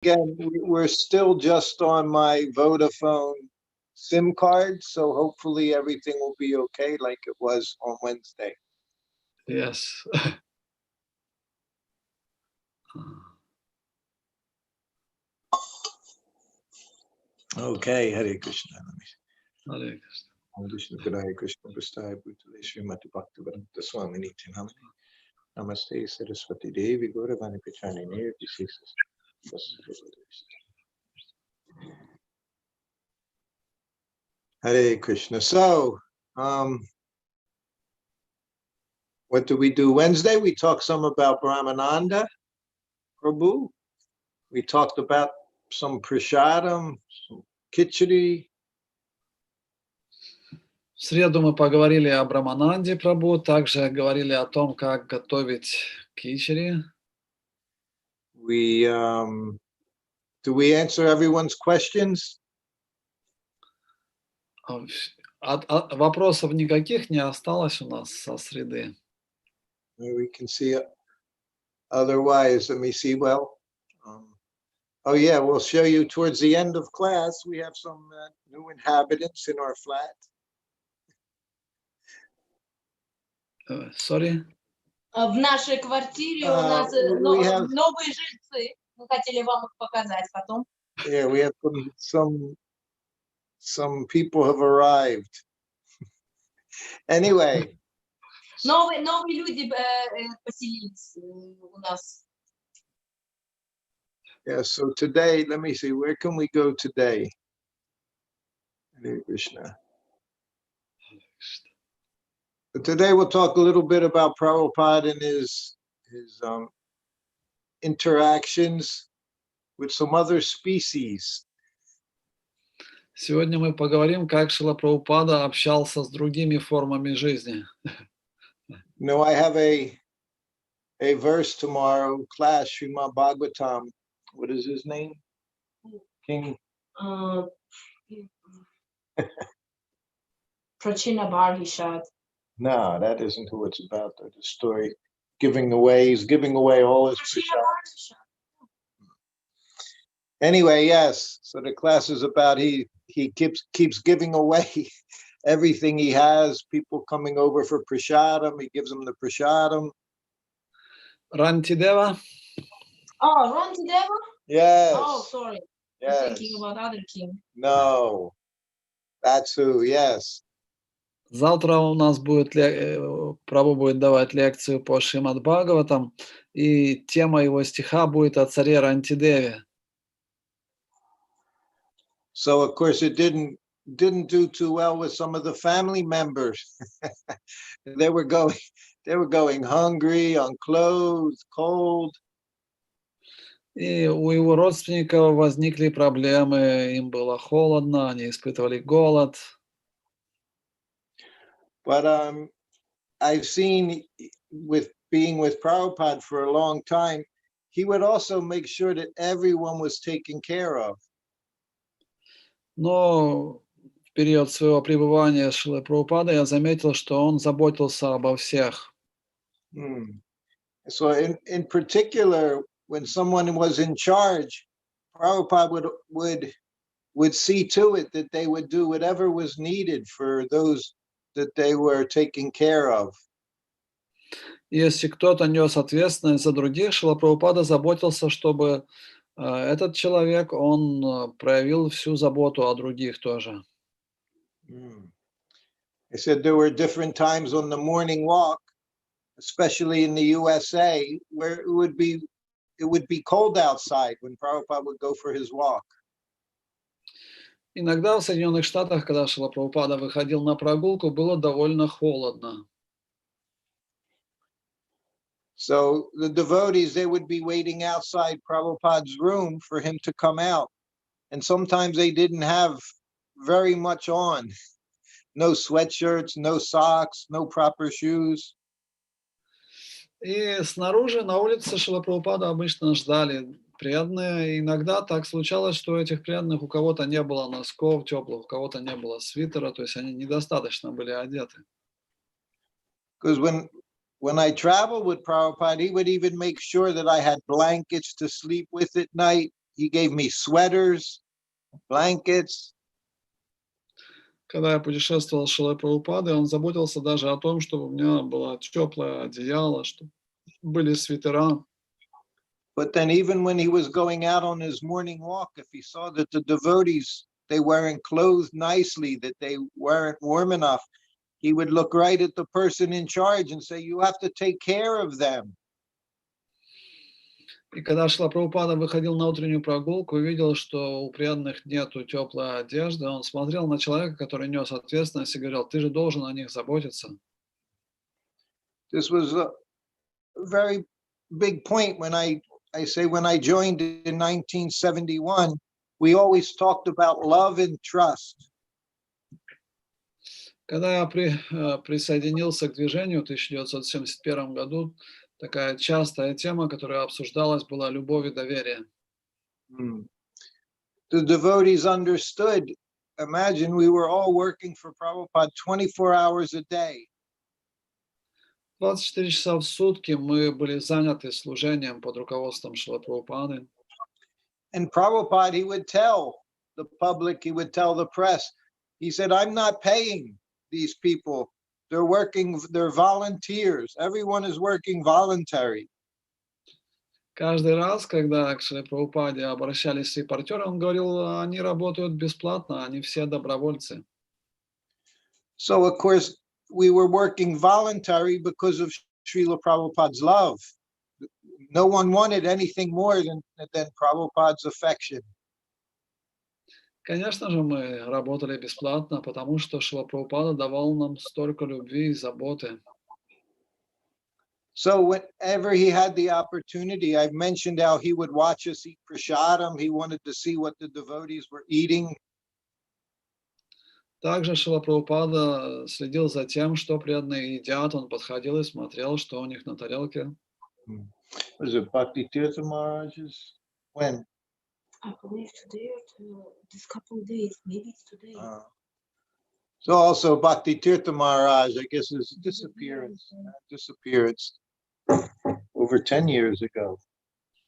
Again, we're still just on my Vodafone SIM card, so hopefully everything will be okay like it was on Wednesday. Yes. Okay, Hare Krishna. Hare Krishna. Krishna Hare Krishna Prasthaya Bhutale Srimati Bhaktivedanta Swami Niti Namani Namaste Saraswati Devi Gauravani Pichani Nirvisesas. Hare Krishna. So, what do we do Wednesday? We talked some about Brahmananda Prabhu. We talked about some prashadam, some khichdi. В среду мы поговорили о Брамананде Прабху, также говорили о том, как готовить кичери. Do we answer everyone's questions? Вопросов никаких не осталось у нас со среды. We can see otherwise. Let me see. Well, oh yeah, we'll show you towards the end of class. We have some new inhabitants in our flat. Sorry. В нашей квартире у нас новые жильцы. Мы хотели вам их показать потом. Yeah, we have some people have arrived. Anyway. Новые люди поселились у нас. Yeah, so today, let me see, where can we go today? Hare Krishna. But today we'll talk a little bit about Prabhupada and his interactions with some other species. Сегодня мы поговорим, как Шрила Прабхупада общался с другими формами жизни. No, I have a verse tomorrow, class, Srimad Bhagavatam. What is his name? King? Prachina Barhishad. No, that isn't who it's about. The story he's giving away all his prashad. Anyway, yes. So the class is about he keeps giving away everything he has. People coming over for prashadam, he gives them the prashadam. Rantideva. Oh, Rantideva? Yes. Oh, sorry. Yes. I'm thinking about other king. No, that's who. Yes. Завтра у нас будет Прабху будет давать лекцию по Шримад Бхагаватам, и тема его стиха будет о царе Рантидеве. So of course it didn't do too well with some of the family members. They were going hungry, unclothed, cold. И у его родственников возникли проблемы, им было холодно, они испытывали голод. But I've seen with being with Prabhupada for a long time, he would also make sure that everyone was taken care of. Но в период своего пребывания с Шрилой Прабхупадой я заметил, что он заботился обо всех. So in particular, when someone was in charge, Prabhupada would see to it that they would do whatever was needed for those that they were taking care of. Если кто-то нес ответственность за других, Шрила Прабхупада заботился, чтобы этот человек, он проявил всю заботу о других тоже. They said there were different times on the morning walk, especially in the USA, where it would be cold outside when Prabhupada would go for his walk. Иногда в Соединенных Штатах, когда Шрила Прабхупада выходил на прогулку, было довольно холодно. So the devotees, they would be waiting outside Prabhupada's room for him to come out. And sometimes they didn't have very much on. No sweatshirts, no socks, no proper shoes. И снаружи, на улице Шрила Прабхупада обычно ждали преданные. Иногда так случалось, что у этих преданных у кого-то не было носков теплых, у кого-то не было свитера, то есть они недостаточно были одеты. Because when I traveled with Prabhupada, he would even make sure that I had blankets to sleep with at night. he gave me sweaters, blankets. Когда я путешествовал с Шрилой Прабхупадой, он заботился даже о том, чтобы у меня было теплое одеяло, чтобы были свитера. But then even when he was going out on his morning walk, if he saw that the devotees, they weren't clothed nicely, that they weren't warm enough, he would look right at the person in charge and say, you have to take care of them. И когда Шрила Прабхупада выходил на утреннюю прогулку и видел, что у преданных нету теплой одежды, он смотрел на человека, который нес ответственность, и говорил: ты же должен о них заботиться. This was a very big point when I say when I joined in 1971, we always talked about love and trust. Когда я присоединился к движению в 1971 году, такая частая тема, которая обсуждалась, была любовь и доверие. The devotees understood. Imagine we were all working for Prabhupada 24 hours a day. 24 часа в сутки мы были заняты служением под руководством Шрилы Прабхупады. And Prabhupada, he would tell the public, he would tell the press, he said, I'm not paying these people. They're working, they're volunteers. Everyone is working voluntary. Каждый раз, когда к Шриле Прабхупаде обращались репортеры, он говорил: они работают бесплатно, они все добровольцы. So, of course, we were working voluntary because of Srila Prabhupada's love. No one wanted anything more than Prabhupada's affection. Конечно же, мы работали бесплатно, потому что Шрила Прабхупада давал нам столько любви и заботы. So whenever he had the opportunity, I've mentioned how he would watch us eat prasadam. He wanted to see what the devotees were eating. Также Шрила Прабхупада следил за тем, что преданные едят. Он подходил и смотрел, что у них на тарелке. Was it Bhakti Tirtha Maharaj's? When? I believe today or this couple of days, maybe it's today. So also Bhakti Tirtha Maharaj, I guess, his disappearance over 10 years ago,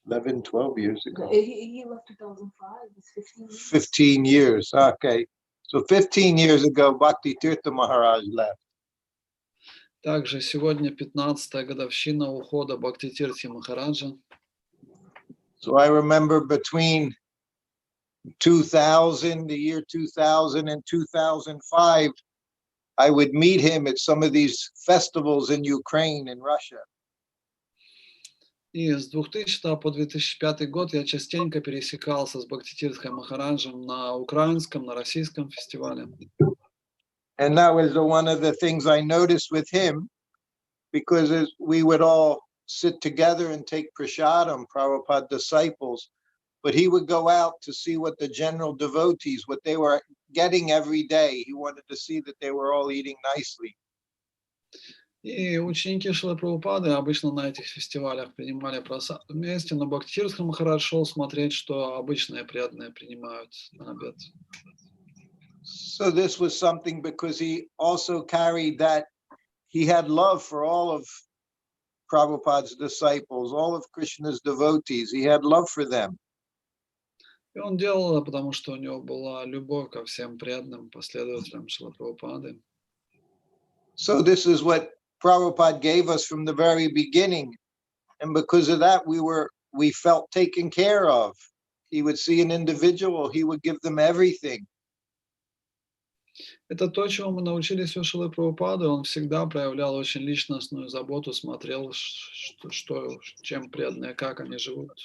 11, 12 years ago. He left 2005, it's 15 years. 15 years, okay. So 15 years ago, Bhakti Tirtha Maharaj left. Также сегодня 15-я годовщина ухода Бхакти-тирти Махараджа. So I remember between 2000, the year 2000 and 2005, I would meet him at some of these festivals in Ukraine and Russia. И с 2000 по 2005 год я частенько пересекался с Бхакти-тиртхой Махараджем на украинском, на российском фестивале. And that was one of the things I noticed with him, because as we would all sit together and take prasadam, Prabhupada disciples, but he would go out to see what the general devotees, what they were getting every day. He wanted to see that they were all eating nicely. И ученики Шрилы Прабхупады обычно на этих фестивалях принимали просад вместе, но Бхакти-тиртха Махарадж шел смотреть, что обычные преданные принимают на обед. So this was something because he also carried that he had love for all of Prabhupada's disciples, all of Krishna's devotees. He had love for them. И он делал это, потому что у него была любовь ко всем преданным последователям Шрилы Прабхупады. So this is what Prabhupada gave us from the very beginning. And because of that, we felt taken care of. He would see an individual, he would give them everything. Это то, чего мы научились у Шрилы Прабхупады. Он всегда проявлял очень личностную заботу, смотрел, чем преданные, как они живут.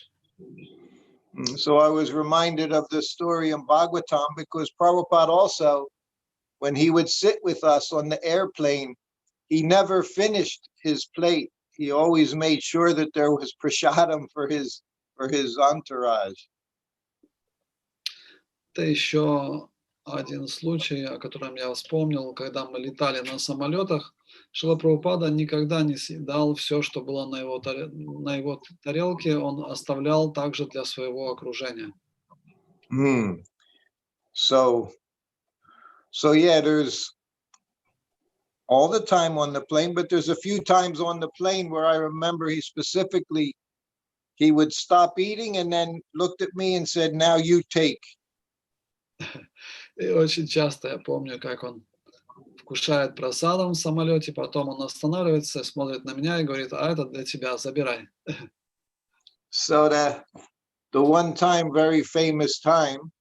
So I was reminded of the story in Bhagavatam, because Prabhupada also, when he would sit with us on the airplane, he never finished his plate. He always made sure that there was prasadam for his entourage. Это еще один случай, о котором я вспомнил, когда мы летали на самолетах. Шрила Прабхупада никогда не съедал все, что было на его тарелке, он оставлял также для своего окружения. So yeah, there's all the time on the plane, but there's a few times on the plane where I remember he specifically he would stop eating and then looked at me and said, "Now you take." И очень часто я помню, как он вкушает прасадом в самолете, потом он останавливается, смотрит на меня и говорит: а это для тебя, забирай. So the one time, very famous time,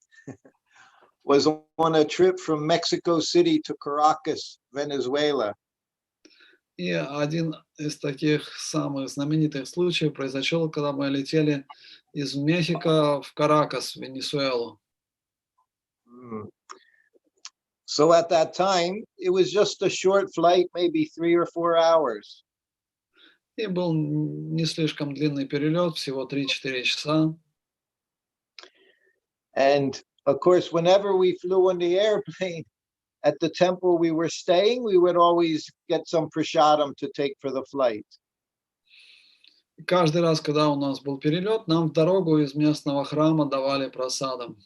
was on a trip from Mexico City to Caracas, Venezuela. И один из таких самых знаменитых случаев произошел, когда мы летели из Мехико в Каракас, в Венесуэлу. So at that time, it was just a short flight, maybe 3 or 4 hours. И был не слишком длинный перелет, всего 3-4 часа. And of course, whenever we flew on the airplane, at the temple we were staying, we would always get some prasadam to take for the flight. И каждый раз, когда у нас был перелет, нам в дорогу из местного храма давали прасадам.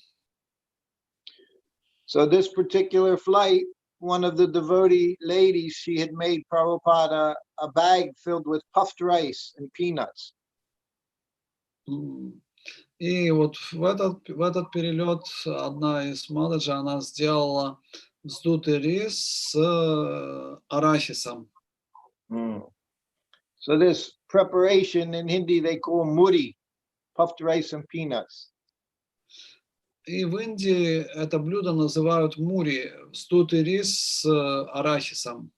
So this particular flight, one of the devotee ladies, she had made Prabhupada a bag filled with puffed rice and peanuts. И вот в этот перелет одна из мададжи, она сделала вздутый рис с арахисом. So this preparation in Hindi they call muri, puffed rice and peanuts. И в Индии это блюдо называют мури, вздутый рис с арахисом.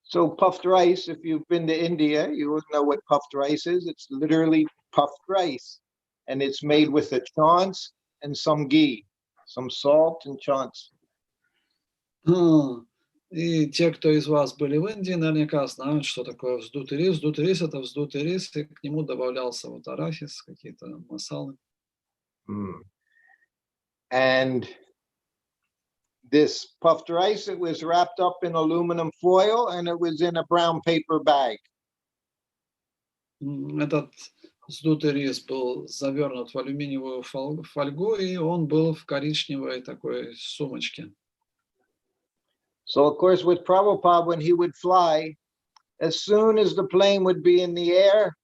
So puffed rice, if you've been to India, you would know what puffed rice is. It's literally puffed rice. And it's made with a chance and some ghee, some salt and chance. И те, кто из вас были в Индии, наверняка знают, что такое вздутый рис. Вздутый рис — это вздутый рис, и к нему добавлялся вот арахис, какие-то масалы. And this puffed rice, it was wrapped up in aluminum foil and it was in a brown paper bag. Этот вздутый рис был завернут в алюминиевую фольгу, и он был в коричневой такой сумочке. So of course with Prabhupada, when he would fly, as soon as the plane would be in the air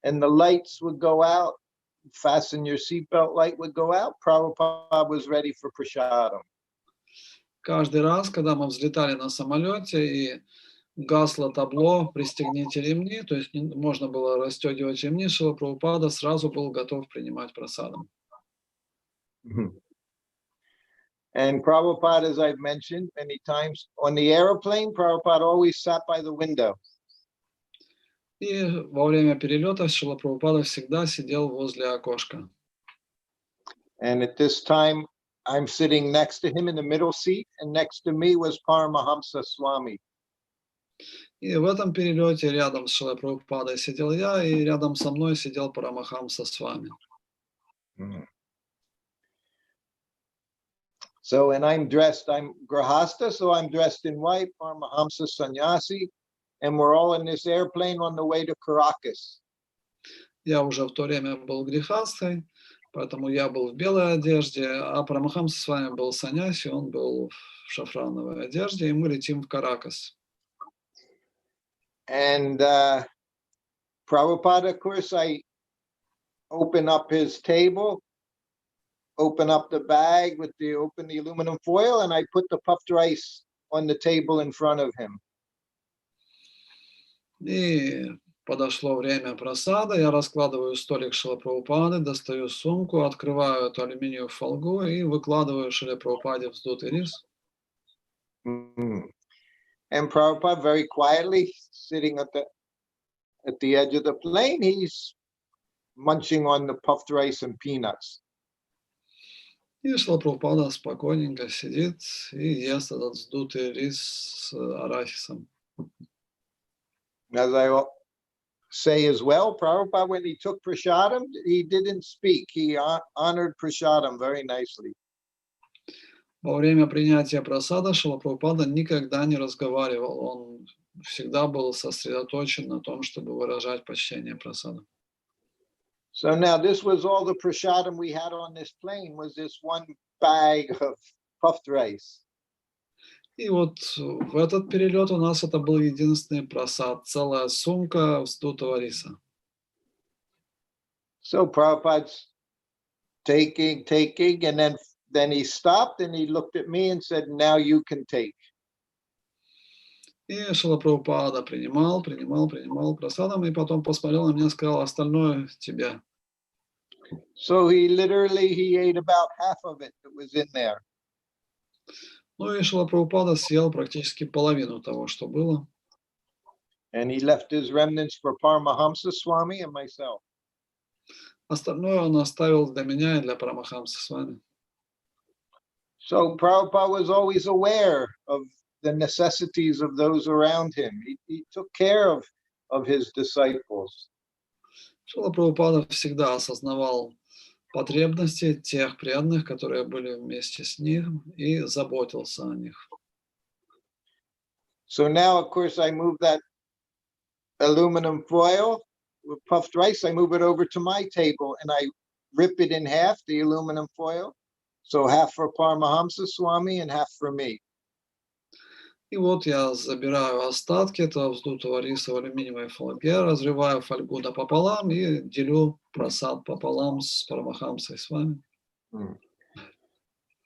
and the lights would go out, fasten your seatbelt light would go out, Prabhupada was ready for prasadam. Каждый раз, когда мы взлетали на самолете и гасло табло «Пристегните ремни», то есть можно было расстегивать ремни, Шрила Прабхупада сразу был готов принимать прасадам. And Prabhupada, as I've mentioned many times, on the airplane, Prabhupada always sat by the window. И во время перелета Шрила Прабхупада всегда сидел возле окошка. And at this time, I'm sitting next to him in the middle seat, and next to me was Paramahamsa Swami. И в этом перелете рядом с Шрилой Прабхупадой сидел я, и рядом со мной сидел Парамахамса Свами. So, and I'm Grahasta, so I'm dressed in white, Paramahamsa Sannyasi, and we're all in this airplane on the way to Caracas. Я уже в то время был грехастхой, поэтому я был в белой одежде, а Парамахамса с вами был саньяси, он был в шафрановой одежде, и мы летим в Каракас. And Prabhupada, of course, I open up his table, open up the bag open the aluminum foil, and I put the puffed rice on the table in front of him. И подошло время прасада, я раскладываю столик Шрилы Прабхупады, достаю сумку, открываю эту алюминиевую фольгу и выкладываю Шриле Прабхупаде вздутый рис. And Prabhupada very quietly sitting at the edge of the plane, he's munching on the puffed rice and peanuts. И Шрила Прабхупада спокойненько сидит и ест этот вздутый рис с арахисом. As I say as well, Prabhupada, when he took prasadam, he didn't speak. He honored prasadam very nicely. Во время принятия прасада Шрила Прабхупада никогда не разговаривал. Он всегда был сосредоточен на том, чтобы выражать почтение прасада. So now this was all the prasadam we had on this plane, was this one bag of puffed rice. И вот в этот перелет у нас это был единственный прасад, целая сумка вздутого риса. So Prabhupada's taking, and then he stopped and he looked at me and said, now you can take. И Шрила Прабхупада принимал прасадам, и потом посмотрел на меня и сказал, остальное тебе. So he ate about half of it that was in there. Ну и Шрила Прабхупада съел практически половину того, что было. And he left his remnants for Paramahamsa Swami and myself. Остальное он оставил для меня и для Парамахамсы с вами. So Prabhupada was always aware of the necessities of those around him. He took care of his disciples. Шрила Прабхупада всегда осознавал потребности тех преданных, которые были вместе с ним, и заботился о них. So now, of course, I move that aluminum foil with puffed rice. I move it over to my table and I rip it in half, the aluminum foil. So half for Paramahamsa Swami and half for me. И вот я забираю остатки этого вздутого риса в алюминиевой фольге, разрываю фольгу напополам и делю просад пополам с Парамахамсой с вами.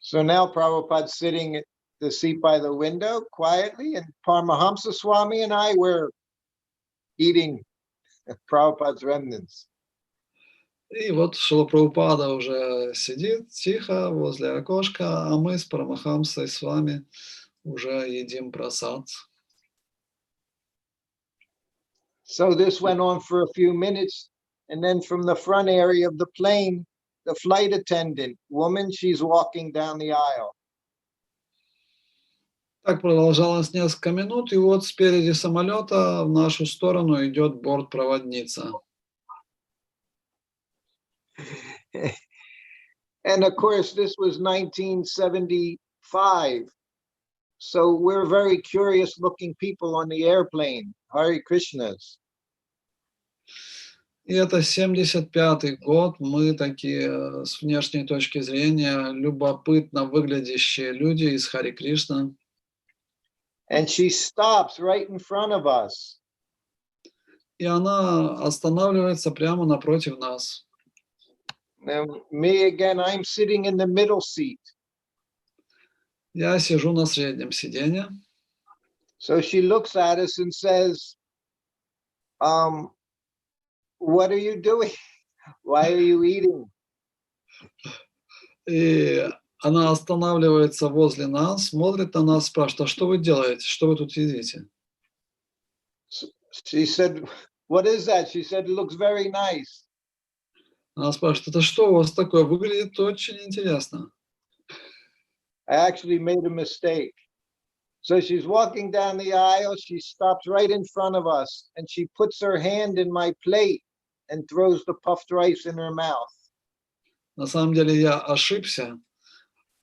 So now Prabhupada's sitting at the seat by the window quietly, and Paramahamsa Swami and I were eating Prabhupada's remnants. И вот Шрила Прабхупада уже сидит тихо возле окошка, а мы с Парамахамсой с вами уже едим прасад. So this went on for a few minutes, and then from the front area of the plane, the flight attendant, woman, she's walking down the aisle. Так продолжалось несколько минут, и вот спереди самолета в нашу сторону идет бортпроводница. And of course, this was 1975. So we're very curious looking people on the airplane. Hare Krishnas. И это 75-й год, мы такие с внешней точки зрения любопытно выглядящие люди из Хари Кришна. And she stops right in front of us. И она останавливается прямо напротив нас. Now, me again, I'm sitting in the middle seat. Я сижу на среднем сиденье. So she looks at us and says, what are you doing? Why are you eating? И она останавливается возле нас, смотрит на нас, спрашивает, а что вы делаете? Что вы тут едите? She said, what is that? She said, it looks very nice. Она спрашивает, это что у вас такое? Выглядит очень интересно. I actually made a mistake. So she's walking down the aisle. She stops right in front of us and she puts her hand in my plate and throws the puffed rice in her mouth. На самом деле я ошибся.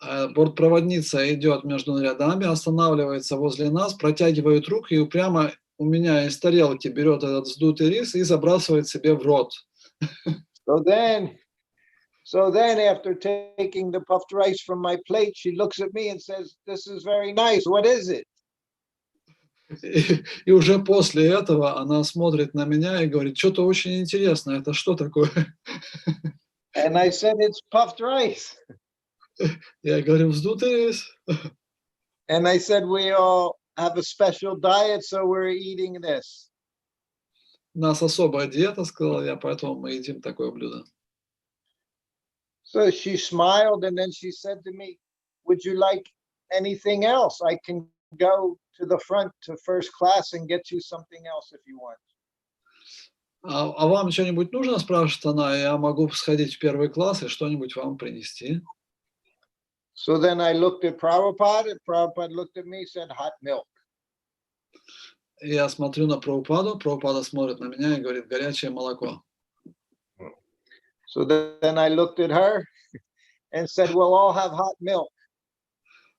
Бортпроводница идет между рядами, останавливается возле нас, протягивает руку и прямо у меня из тарелки берет этот вздутый рис и забрасывает себе в рот. So then after taking the puffed rice from my plate, she looks at me and says, this is very nice. What is it? И уже после этого она смотрит на меня и говорит, что-то очень интересно, это что такое? And I said, it's puffed rice. Я говорю, вздутый рис. And I said, we all have a special diet, so we're eating this. У нас особая диета, сказал я, поэтому мы едим такое блюдо. So she smiled and then she said to me, would you like anything else? I can go to the front to first class and get you something else if you want. А вам что-нибудь нужно, спрашивает она, я могу сходить в первый класс и что-нибудь вам принести. So then I looked at Prabhupada, and Prabhupada looked at me and said, hot milk. Я смотрю на Прабхупаду, Прабхупада смотрит на меня и говорит, горячее молоко. So then I looked at her and said, we'll all have hot milk.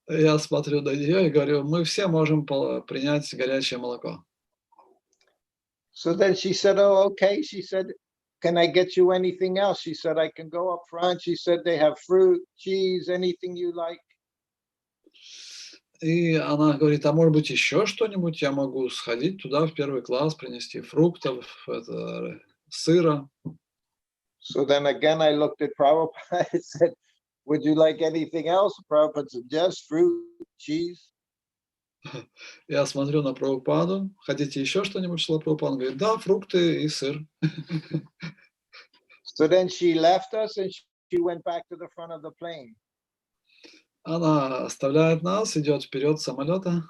Я смотрю на нее и говорю, мы все можем принять горячее молоко. So then she said, oh, okay. She said, can I get you anything else? She said, I can go up front. She said, they have fruit, cheese, anything you like. И она говорит, а может быть еще что-нибудь? Я могу сходить туда в первый класс, принести фруктов, сыра. So then again, I looked at Prabhupada and said, would you like anything else? Prabhupada said, yes, fruit, cheese. Я смотрю на Прабхупаду. Хотите еще что-нибудь, Шрила Прабхупада? Он говорит, да, фрукты и сыр. So then she left us and she went back to the front of the plane. Она оставляет нас, идет вперед самолета.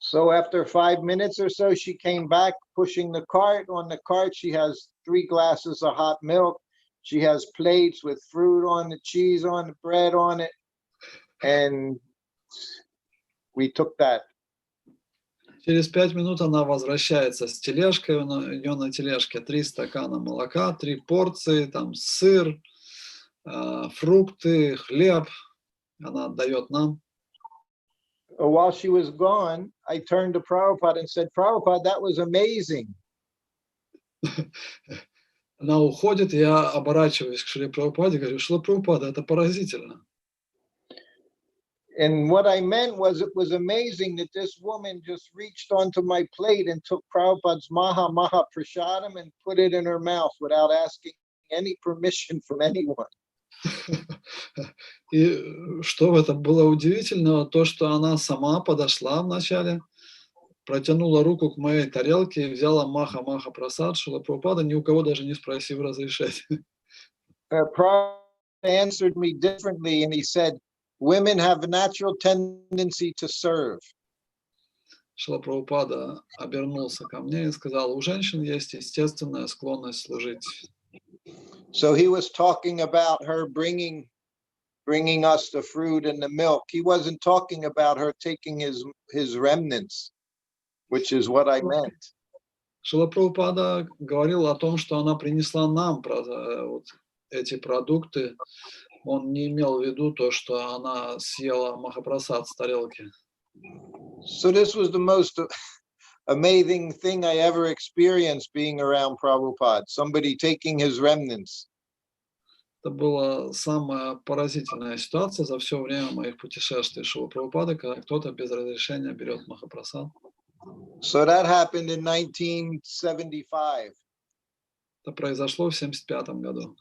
So after 5 minutes or so, she came back pushing the cart. On the cart, she has 3 glasses of hot milk. She has plates with fruit on it, cheese on it, bread on it. And we took that. Через 5 минут она возвращается с тележкой. У нее на тележке 3 стакана молока, 3 порции, там сыр, фрукты, хлеб. Она отдает нам. While she was gone, I turned to Prabhupada and said, Prabhupada, that was amazing. Она уходит, я оборачиваюсь к Шриле Прабхупаде, говорю, Шрила Прабхупада, это поразительно. And what I meant was, it was amazing that this woman just reached onto my plate and took Prabhupada's Maha Maha Prasadam and put it in her mouth without asking any permission from anyone. И что в этом было удивительного, то, что она сама подошла вначале, протянула руку к моей тарелке и взяла Маха-Маха Прасад Шрила Прабхупада, ни у кого даже не спросив разрешения. Prabhupada answered me differently, and he said, women have a natural tendency to serve. Шрила Прабхупада обернулся ко мне и сказал, у женщин есть естественная склонность служить. So he was talking about her bringing us the fruit and the milk. He wasn't talking about her taking his remnants, which is what I meant. Шрила Прабхупада говорил о том, что она принесла нам вот эти продукты. Он не имел в виду то, что она съела махапрасад с тарелки. So this was the most amazing thing I ever experienced being around Prabhupada, somebody taking his remnants. Это была самая поразительная ситуация за все время моих путешествий Шрилы Прабхупады, когда кто-то без разрешения берет махапрасад. So that happened in 1975. Это произошло в 1975 году.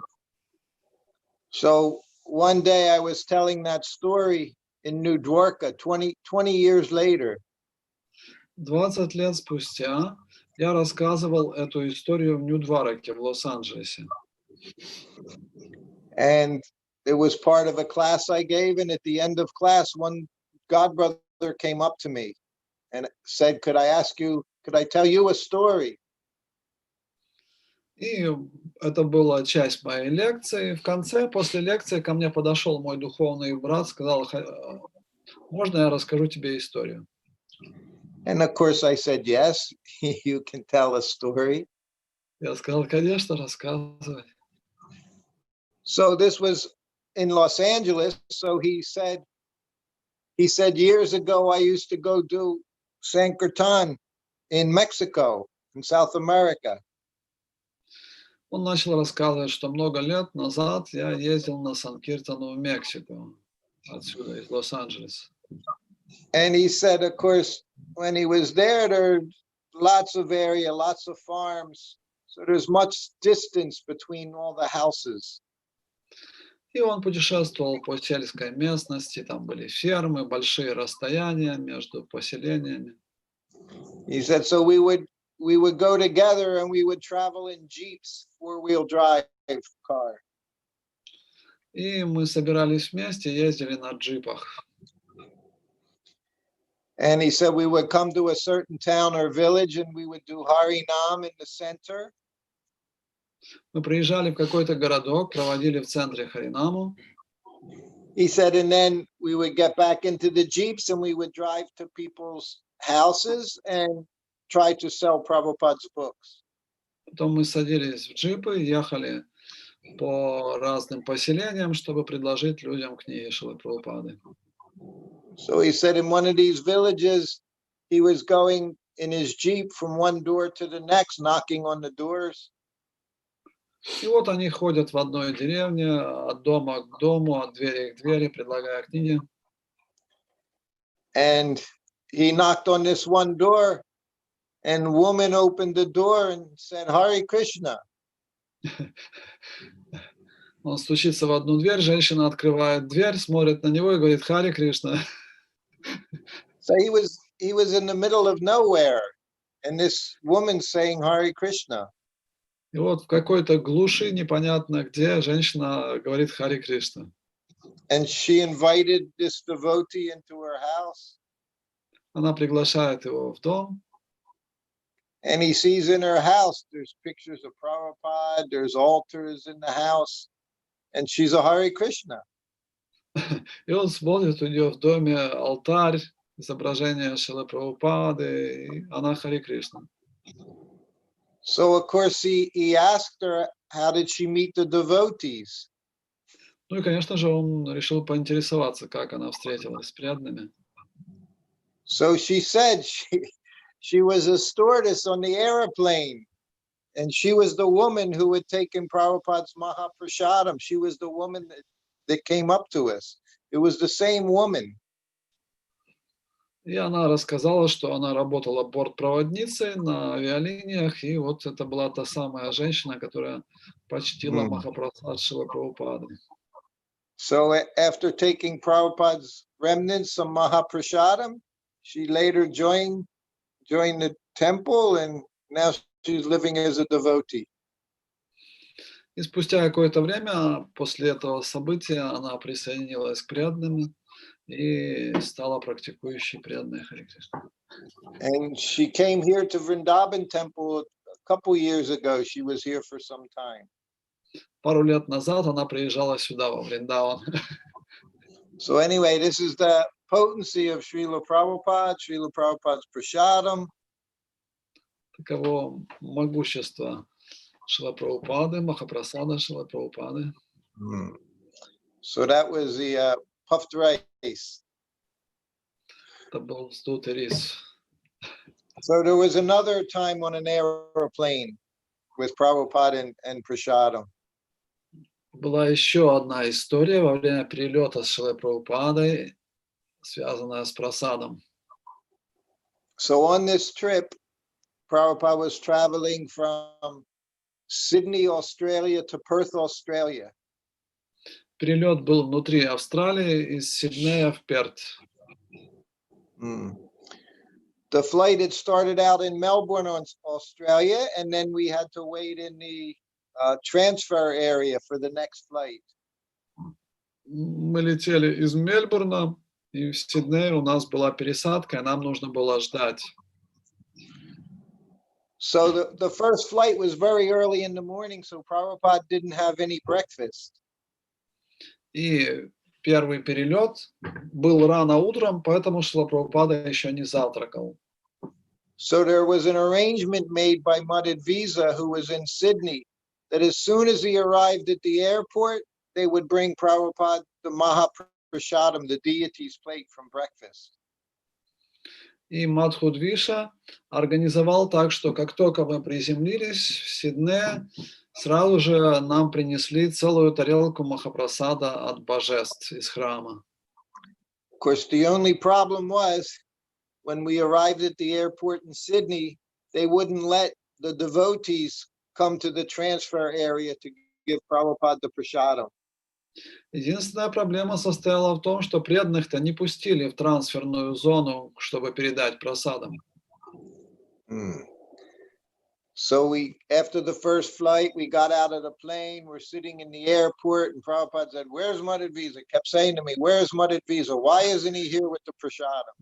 So one day I was telling that story in New Dwarka 20 years later. 20 лет спустя я рассказывал эту историю в Нью-Двараке в Лос-Анджелесе. And it was part of a class I gave, and at the end of class, one godbrother came up to me and said, could I tell you a story? И это была часть моей лекции. В конце, после лекции, ко мне подошел мой духовный брат, сказал, можно я расскажу тебе историю? And of course I said, yes, you can tell a story. Я сказал, конечно, рассказывай. So this was in Los Angeles. So he said, years ago, I used to go do Sankirtan in Mexico, in South America. Он начал рассказывать, что много лет назад я ездил на Санкиртану в Мексику, отсюда, из Лос-Анджелеса. And he said, of course, when he was there are lots of area, lots of farms. So there's much distance between all the houses. И он путешествовал по сельской местности, там были фермы, большие расстояния между поселениями. He said, so we would go together and we would travel in jeeps, 4-wheel drive car. И мы собирались вместе, ездили на джипах. And he said we would come to a certain town or village and we would do Harinam in the center. Мы приезжали в какой-то городок, проводили в центре Харинаму. He said, and then we would get back into the jeeps and we would drive to people's houses and try to sell Prabhupada's books. Потом мы садились в джипы, ехали по разным поселениям, чтобы предложить людям книги Шрилы Прабхупады. So he said in one of these villages, he was going in his jeep from one door to the next, knocking on the doors. И вот они ходят в одной деревне, от дома к дому, от двери к двери, предлагая книги. And he knocked on this one door, and woman opened the door and said, Hare Krishna. Он стучится в одну дверь, женщина открывает дверь, смотрит на него и говорит: Харе Кришна. So he was in the middle of nowhere, and this woman saying Hare Krishna. И вот в какой-то глуши, непонятно где, женщина говорит Харе Кришна. And she invited this devotee into her house. Она приглашает его в дом. And he sees in her house, there's pictures of Prabhupada, there's altars in the house, and she's a Hare Krishna. И он смотрит, у нее в доме алтарь, изображение Шрилы Прабхупады, и она Харе Кришна. So of course he asked her, how did she meet the devotees? Ну и, конечно же, он решил поинтересоваться, как она встретилась с преданными. So she said she was a stewardess on the airplane, and she was the woman who had taken Prabhupada's Mahaprasadam. She was the woman that came up to us. It was the same woman. И она рассказала, что она работала бортпроводницей на авиалиниях, и вот это была та самая женщина, которая почтила Махапрасад Шрилы Прабхупады. So after taking Prabhupada's remnants of Mahaprasadam, she later joined the temple, and now she's living as a devotee. И спустя какое-то время после этого события она присоединилась к преданным и стала практикующей преданной Харе Кришна. And she came here to Vrindavan temple a couple years ago. She was here for some time. Пару лет назад она приезжала сюда, во Вриндаван. So anyway, this is the potency of Srila Prabhupada's prasadam. Таково могущество Шрилы Прабхупады, Махапрасада Шрилы Прабхупады. So that was the puffed rice. Это был вздутый рис. So there was another time on an airplane with Prabhupada and prasadam. Была еще одна история во время перелета с Шрилой Прабхупадой, связанная с прасадом. So on this trip, Prabhupada was traveling from Sydney, Australia to Perth, Australia. Перелет был внутри Австралии, из Сиднея в Перт. The flight had started out in Melbourne, Australia, and then we had to wait in the transfer area for the next flight. Мы летели из Мельбурна, и в Сиднее у нас была пересадка, и нам нужно было ждать. So the first flight was very early in the morning, so Prabhupada didn't have any breakfast. И первый перелет был рано утром, поэтому Шрила Прабхупада еще не завтракал. So there was an arrangement made by Madhvisa, who was in Sydney, that as soon as he arrived at the airport, they would bring Prabhupada the Mahaprasadam, the deity's plate from breakfast. И Мадхудвиша организовал так, что как только мы приземлились в Сиднее, сразу же нам принесли целую тарелку Махапрасада от божеств из храма. Of course, the only problem was when we arrived at the airport in Sydney, they wouldn't let the devotees come to the transfer area to give Prabhupada the prasadam. Единственная проблема состояла в том, что преданных-то не пустили в трансферную зону, чтобы передать прасадам. So after the first flight, we got out of the plane, we're sitting in the airport, and Prabhupada said, "Where's Madhvisa?" Kept saying to me, "Where's Madhvisa? Why isn't he here with the prasadam?"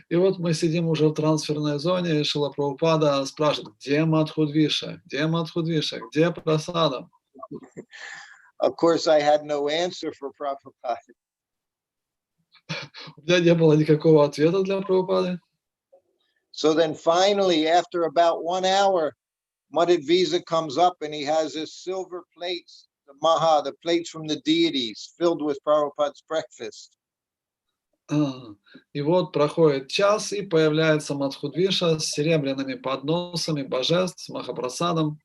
И вот мы сидим уже в трансферной зоне, и Шрила Прабхупада спрашивает: где Мадхудвиша? Где Мадхудвиша? Где прасадам? Of course, I had no answer for Prabhupada. У меня не было никакого ответа для Прабхупады. So then finally, after about 1 hour, Madhvisa comes up and he has his silver plates, the plates from the deities, filled with Prabhupada's breakfast. И вот проходит час, и появляется Мадхудвиша с серебряными подносами божеств, с Махапрасадом.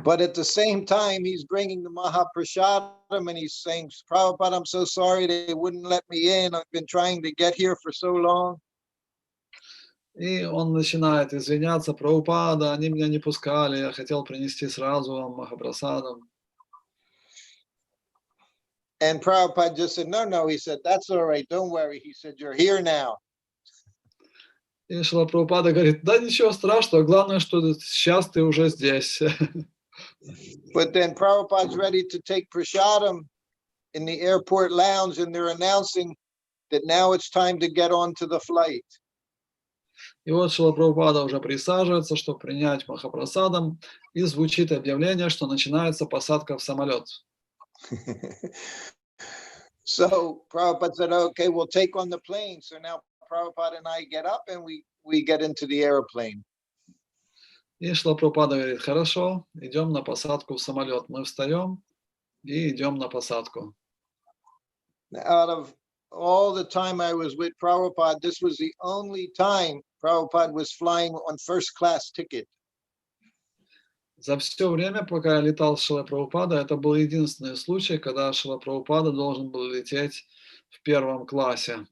But at the same time, he's bringing the Mahaprasadam and he's saying, Prabhupada, I'm so sorry they wouldn't let me in. I've been trying to get here for so long. И он начинает извиняться: Прабхупада, они меня не пускали, я хотел принести сразу вам Махапрасадам. And Prabhupada just said, no. He said, that's all right. Don't worry. He said, you're here now. И Шрила Прабхупада говорит: да ничего страшного, главное, что сейчас ты уже здесь. But then Prabhupada's ready to take prasadam in the airport lounge, and they're announcing that now it's time to get onto the flight. И вот Шрила Прабхупада уже присаживается, чтобы принять Махапрасадам, и звучит объявление, что начинается посадка в самолет. So Prabhupada said, okay, we'll take on the plane. So now Prabhupada and I get up and we get into the airplane. И Шрила Прабхупада говорит: хорошо, идем на посадку в самолет. Мы встаем и идем на посадку. Out of all the time I was with Prabhupada, this was the only time Prabhupada was flying on first class ticket. За все время, пока я летал с Шрилой Прабхупадой, это был единственный случай, когда Шрила Прабхупада должен был лететь в первом классе.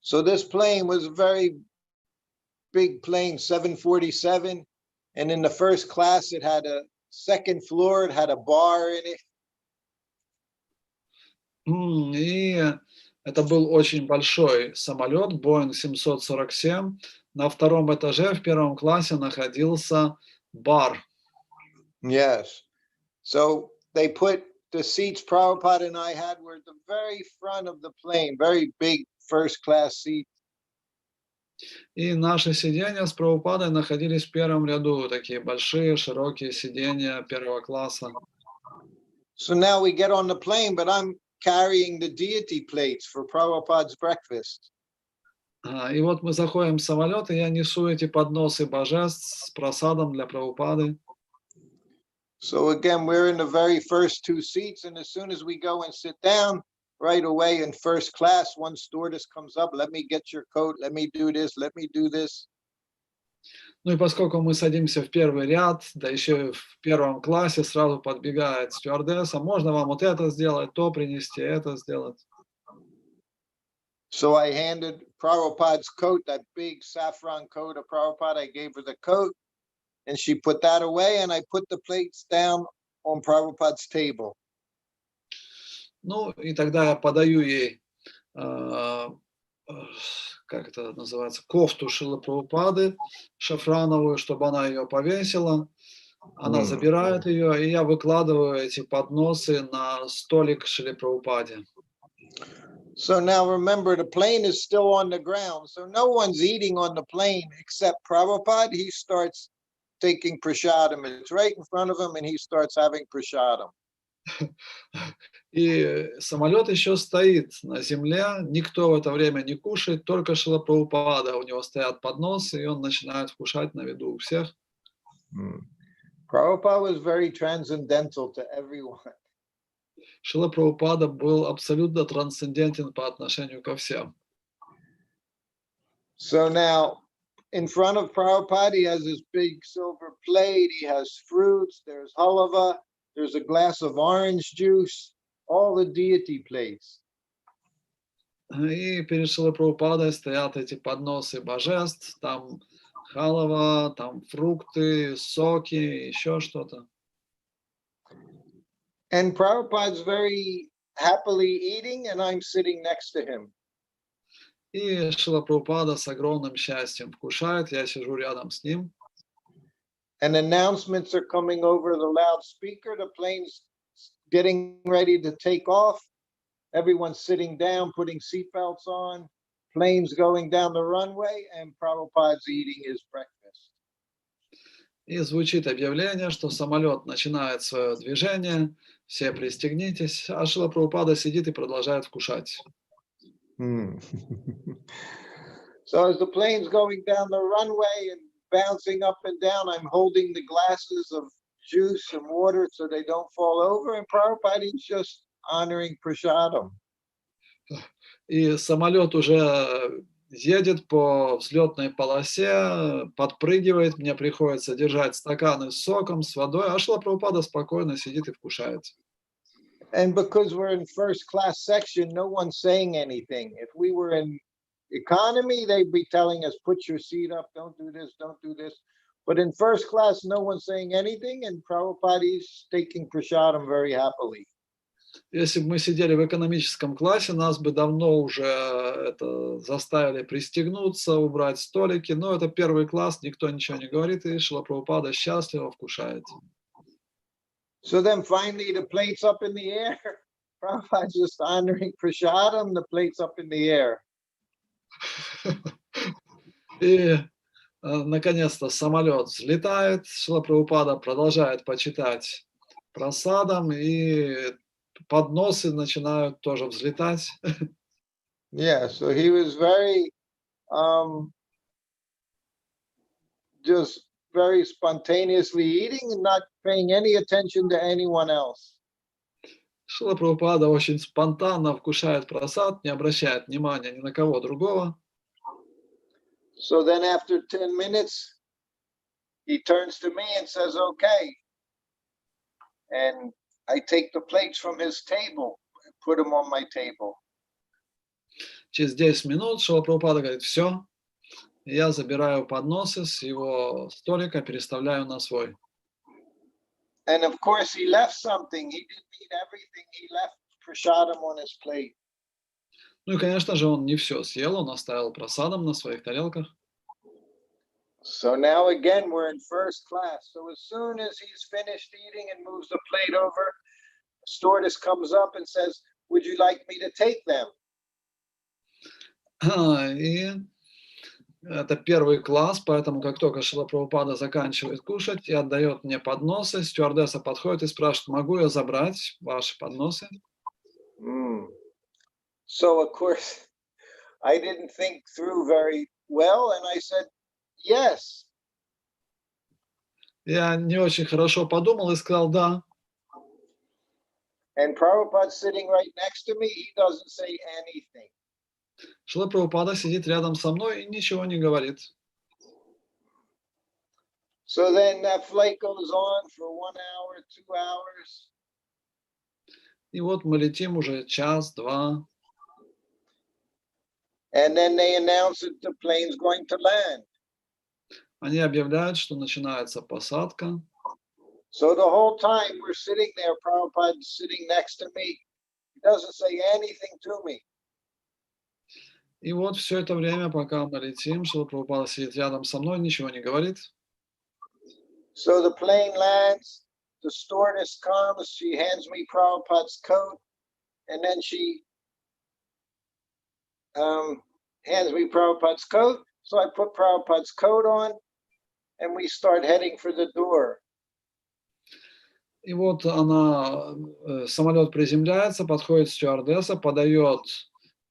So this plane was a very big plane, 747, and in the first class it had a second floor, it had a bar in it. И это был очень большой самолет, Boeing 747. На втором этаже в первом классе находился бар. Yes. So they put the seats Prabhupada and I had were at the very front of the plane, very big first class seat. И наши сиденья с Прабхупадой находились в первом ряду, такие большие, широкие сиденья первого класса. So now we get on the plane, but I'm carrying the deity plates for Prabhupada's breakfast. И вот мы заходим в самолет, и я несу эти подносы божеств с просадом для Прабхупады. So again, we're in the very first two seats, and as soon as we go and sit down, right away in first class, one stewardess comes up, let me get your coat, let me do this, let me do this. Ну и поскольку мы садимся в первый ряд, да еще и в первом классе, сразу подбегает стюардесса: можно вам вот это сделать, то принести, это сделать. So I handed Prabhupada's coat, that big saffron coat of Prabhupada, I gave her the coat, and she put that away, and I put the plates down on Prabhupada's table. Ну и тогда я подаю ей, как это называется, кофту Шрилы Прабхупады, шафрановую, чтобы она ее повесила. Она забирает ее, и я выкладываю эти подносы на столик Шриле Прабхупаде. So now remember, the plane is still on the ground, so no one's eating on the plane except Prabhupada. He starts taking prasadam. It's right in front of him, and he starts having prasadam. И самолет еще стоит на земле, никто в это время не кушает, только Шрила Прабхупада. У него стоят подносы, и он начинает вкушать на виду у всех. Prabhupada was very transcendental to everyone. Шрила Прабхупада был абсолютно трансцендентен по отношению ко всем. So now, in front of Prabhupada, he has this big silver plate, he has fruits, there's halava, there's a glass of orange juice, all the deity plates. И перед Шрилой Прабхупадой стоят эти подносы божеств, там халава, там фрукты, соки, еще что-то. And Prabhupada's very happily eating, and I'm sitting next to him. И Шрила Прабхупада с огромным счастьем вкушает, я сижу рядом с ним. And announcements are coming over the loudspeaker, the plane's getting ready to take off. Everyone's sitting down, putting seatbelts on, planes going down the runway, and Prabhupada's eating his breakfast. И звучит объявление, что самолет начинает свое движение, все пристегнитесь, а Шрила Прабхупада сидит и продолжает вкушать. So as the plane's going down the runway and bouncing up and down, I'm holding the glasses of juice and water so they don't fall over, and Prabhupada is just honoring prasadam. И самолет уже едет по взлетной полосе, подпрыгивает, мне приходится держать стаканы с соком, с водой, а Шрила Прабхупада спокойно сидит и вкушает. And because we're in first class section, no one's saying anything. If we were in economy, they'd be telling us, put your seat up, don't do this, don't do this. But in first class, no one's saying anything, and Prabhupada is taking prasadam very happily. Если бы мы сидели в экономическом классе, нас бы давно уже это заставили пристегнуться, убрать столики, но это первый класс, никто ничего не говорит, и Шрила Прабхупада счастливо вкушает. So then finally the plate's up in the air. Prabhupada just honoring prasadam, the plate's up in the air. И наконец-то самолет взлетает, Шрила Прабхупада продолжает почитать прасадам, и подносы начинают тоже взлетать. Yeah, so he was very just very spontaneously eating and not paying any attention to anyone else. Шрила Прабхупада очень спонтанно вкушает прасад, не обращает внимания ни на кого другого. So then after 10 minutes, he turns to me and says, okay. And I take the plates from his table and put them on my table. Через 10 минут Шрила Прабхупада говорит, все, я забираю подносы с его столика, переставляю на свой. And of course he left something. He didn't eat everything. He left prasadam on his plate. Ну и, конечно же, он не все съел, он оставил прасадам на своих тарелках. So now again, we're in first class. So as soon as he's finished eating and moves the plate over, the stewardess comes up and says, would you like me to take them? И это первый класс, поэтому как только Шрила Прабхупада заканчивает кушать и отдает мне подносы, стюардесса подходит и спрашивает, могу я забрать ваши подносы? So of course, I didn't think through very well, and I said, yes. Я не очень хорошо подумал и сказал «да». And Prabhupada's sitting right next to me, he doesn't say anything. Шрила Прабхупада сидит рядом со мной и ничего не говорит. So then that flight goes on for 1 hour, 2 hours. И вот мы летим уже час-два. And then they announce that the plane's going to land. Они объявляют, что начинается посадка. So the whole time we're sitting there, Prabhupada's sitting next to me. He doesn't say anything to me. И вот все это время, пока мы летим, Шрила Прабхупада сидит рядом со мной, ничего не говорит. So the plane lands, the stewardess comes, she hands me Prabhupada's coat, and then she hands me Prabhupada's coat. So I put Prabhupada's coat on, and we start heading for the door. И вот она, самолет приземляется, подходит стюардесса, подает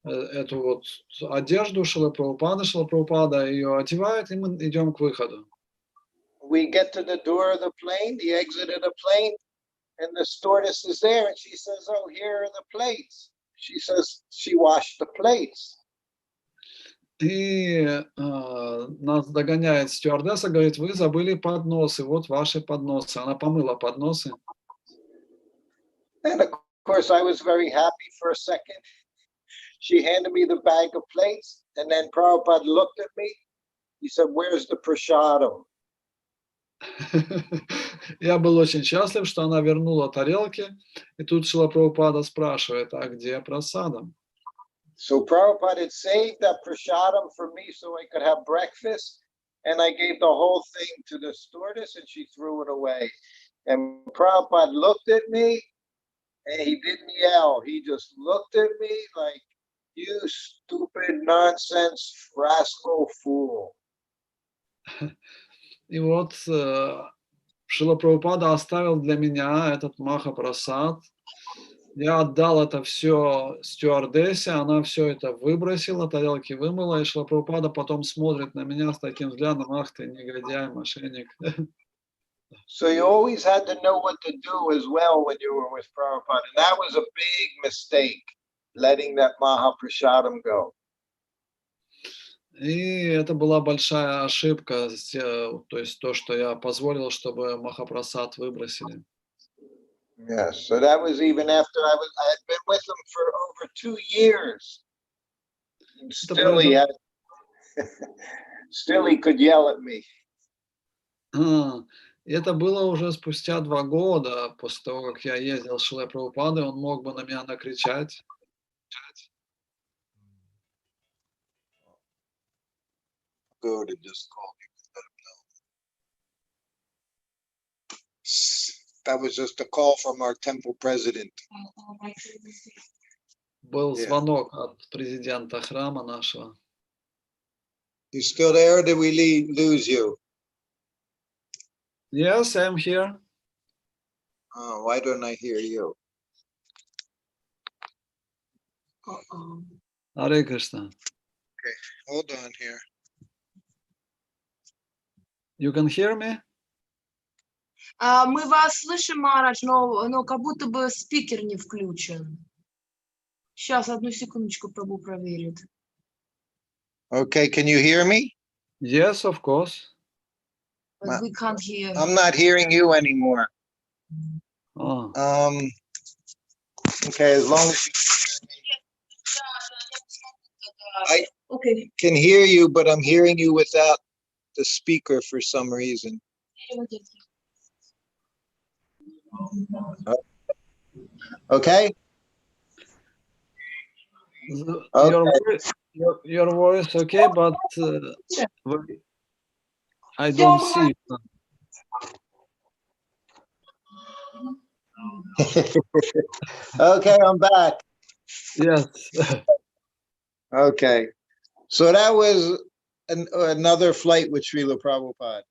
эту вот одежду Шрилы Прабхупада ее одевает, и мы идем к выходу. We get to the door of the plane, the exit of the plane, and the stewardess is there, and she says, oh, here are the plates. She says she washed the plates. И нас догоняет стюардесса, говорит, вы забыли подносы, вот ваши подносы. Она помыла подносы. And of course, I was very happy for a second. She handed me the bag of plates, and then Prabhupada looked at me. He said, where's the prasadam? Я был очень счастлив, что она вернула тарелки, и тут Шрила Прабхупада спрашивает, а где прасадам? So Prabhupada had saved that prasadam for me so I could have breakfast, and I gave the whole thing to the stewardess, and she threw it away. And Prabhupada looked at me, and he didn't yell. He just looked at me like, you stupid nonsense rascal fool. И вот Шрила Прабхупада оставил для меня этот Махапрасад. Я отдал это все стюардессе, она все это выбросила, тарелки вымыла, и Шрила Прабхупада потом смотрит на меня с таким взглядом, ах ты, негодяй, мошенник. So you always had to know what to do as well when you were with Prabhupada. And that was a big mistake, letting that Mahaprasadam go. И это была большая ошибка, то есть то, что я позволил, чтобы Махапрасад выбросили. Yes, so that was even after I had been with him for over 2 years. And Это still he произошло, had, still he could yell at me. это было уже спустя 2 года, после того, как я ездил с Шрилой Прабхупадой, он мог бы на меня накричать. Go to this call. That was just a call from our temple president. Был Yeah. звонок от президента храма нашего. You still there, or did we lose you? Yes, I'm here. Oh, why don't I hear you? Харе Кришна. Hold on here. You can hear me? Мы вас слышим, Марадж, но как будто бы спикер не включен. Сейчас, одну секундочку, Прабху проверит. Okay, can you hear me? Yes, of course. But we can't hear. I'm not hearing you anymore. Oh. Okay, as long as you I Okay. can hear you, but I'm hearing you without the speaker for some reason. Okay? Your voice okay, but I don't see it. Okay, I'm back. Yes. Okay. So that was another flight with Srila Prabhupada.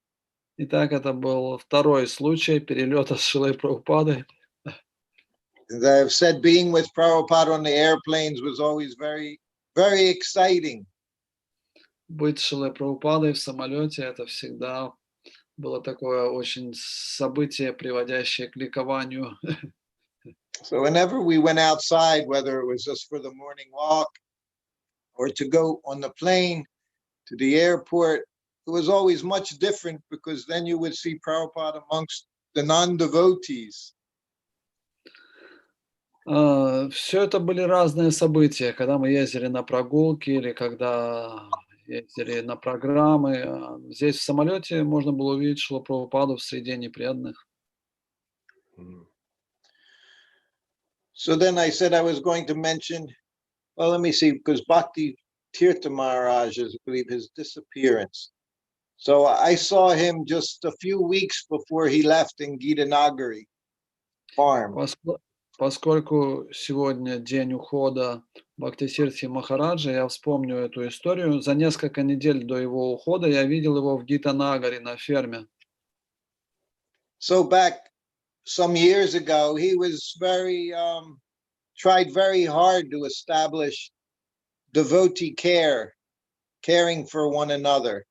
Итак, это был второй случай перелета с Шрилой Прабхупадой. As I've said, being with Prabhupada on the airplanes was always very, very exciting. Быть с Шрилой Прабхупадой в самолете — это всегда было такое очень событие, приводящее к ликованию. So whenever we went outside, whether it was just for the morning walk or to go on the plane to the airport, it was always much different because then you would see Prabhupada amongst the non-devotees. Все это были разные события, когда мы ездили на прогулки или когда ездили на программы. Здесь в самолете можно было увидеть Шрилу Прабхупаду в среде непреданных. So then I said I was going to mention, well, let me see, because Bhakti Tirtha Maharaj is, I believe, his disappearance. So I saw him just a few weeks before he left in Gitanagari farm. Поскольку сегодня день ухода Бхакти-Тирти Махараджа, я вспомню эту историю. За несколько недель до его ухода я видел его в Гитанагаре на ферме. So back some years ago, he was tried very hard to establish devotee care, caring for one another.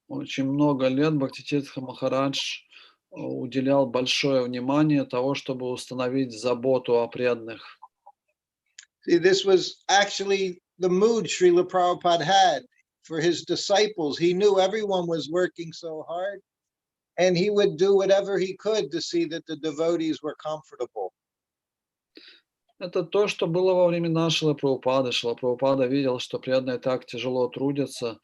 Очень много лет Бхакти-Тиртха Махарадж уделял большое внимание того, чтобы установить заботу о преданных. See, this was actually the mood Srila Prabhupada had for his disciples. He knew everyone was working so hard, and he would do whatever he could to see that the devotees were comfortable. Это то, что было во времена Шрилы Прабхупады. Шрила Прабхупада видел, что преданные так тяжело трудятся,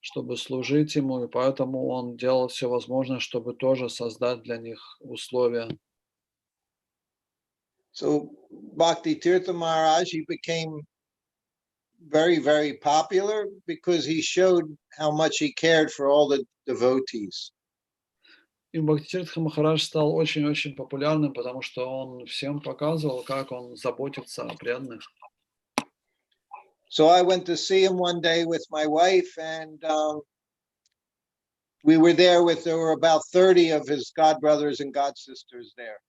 чтобы служить ему, и поэтому он делал все возможное, чтобы тоже создать для них условия. So Bhakti Tirtha Maharaj, he became very, very popular because he showed how much he cared for all the devotees. И Бхакти-Тиртха Махарадж стал очень-очень популярным, потому что он всем показывал, как он заботится о преданных. So I went to see him one day with my wife, and we were there there were about 30 of his godbrothers and godsisters there.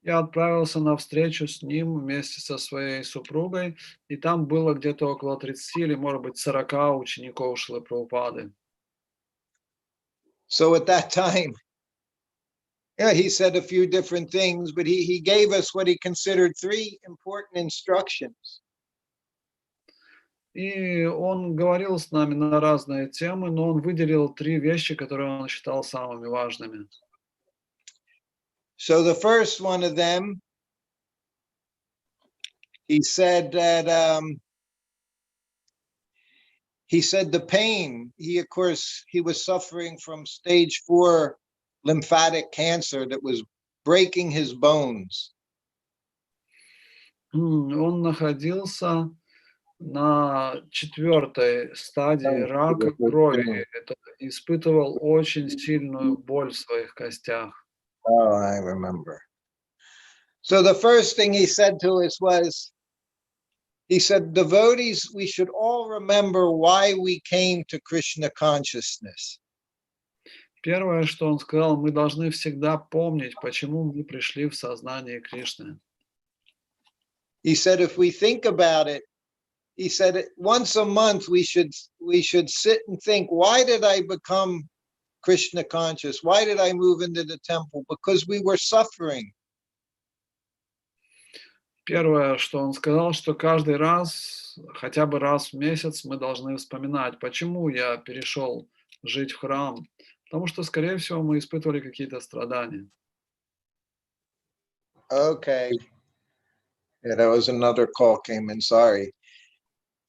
Я отправился на встречу с ним вместе со своей супругой, и там было где-то около 30 или, может быть, 40 учеников Шрилы Прабхупады. So at that time, yeah, he said a few different things, but he gave us what he considered 3 important instructions. И он говорил с нами на разные темы, но он выделил 3 вещи, которые он считал самыми важными. So the first one of them, he said that he said the pain, of course, he was suffering from stage 4 lymphatic cancer that was breaking his bones. Он находился на 4-й стадии рака крови. Это испытывал очень сильную боль в своих костях. Oh, I remember. So the first thing he said to us was, he said, devotees, we should all remember why we came to Krishna consciousness. Первое, что он сказал, мы должны всегда помнить, почему мы пришли в сознание Кришны. He said, if we think about it, he said, once a month we should sit and think, why did I become Krishna conscious? Why did I move into the temple? Because we were suffering. Первое, что он сказал, что каждый раз, хотя бы раз в месяц мы должны вспоминать, почему я перешел жить в храм. Потому что, скорее всего, мы испытывали какие-то страдания. Okay. Yeah, that was another call came in, sorry.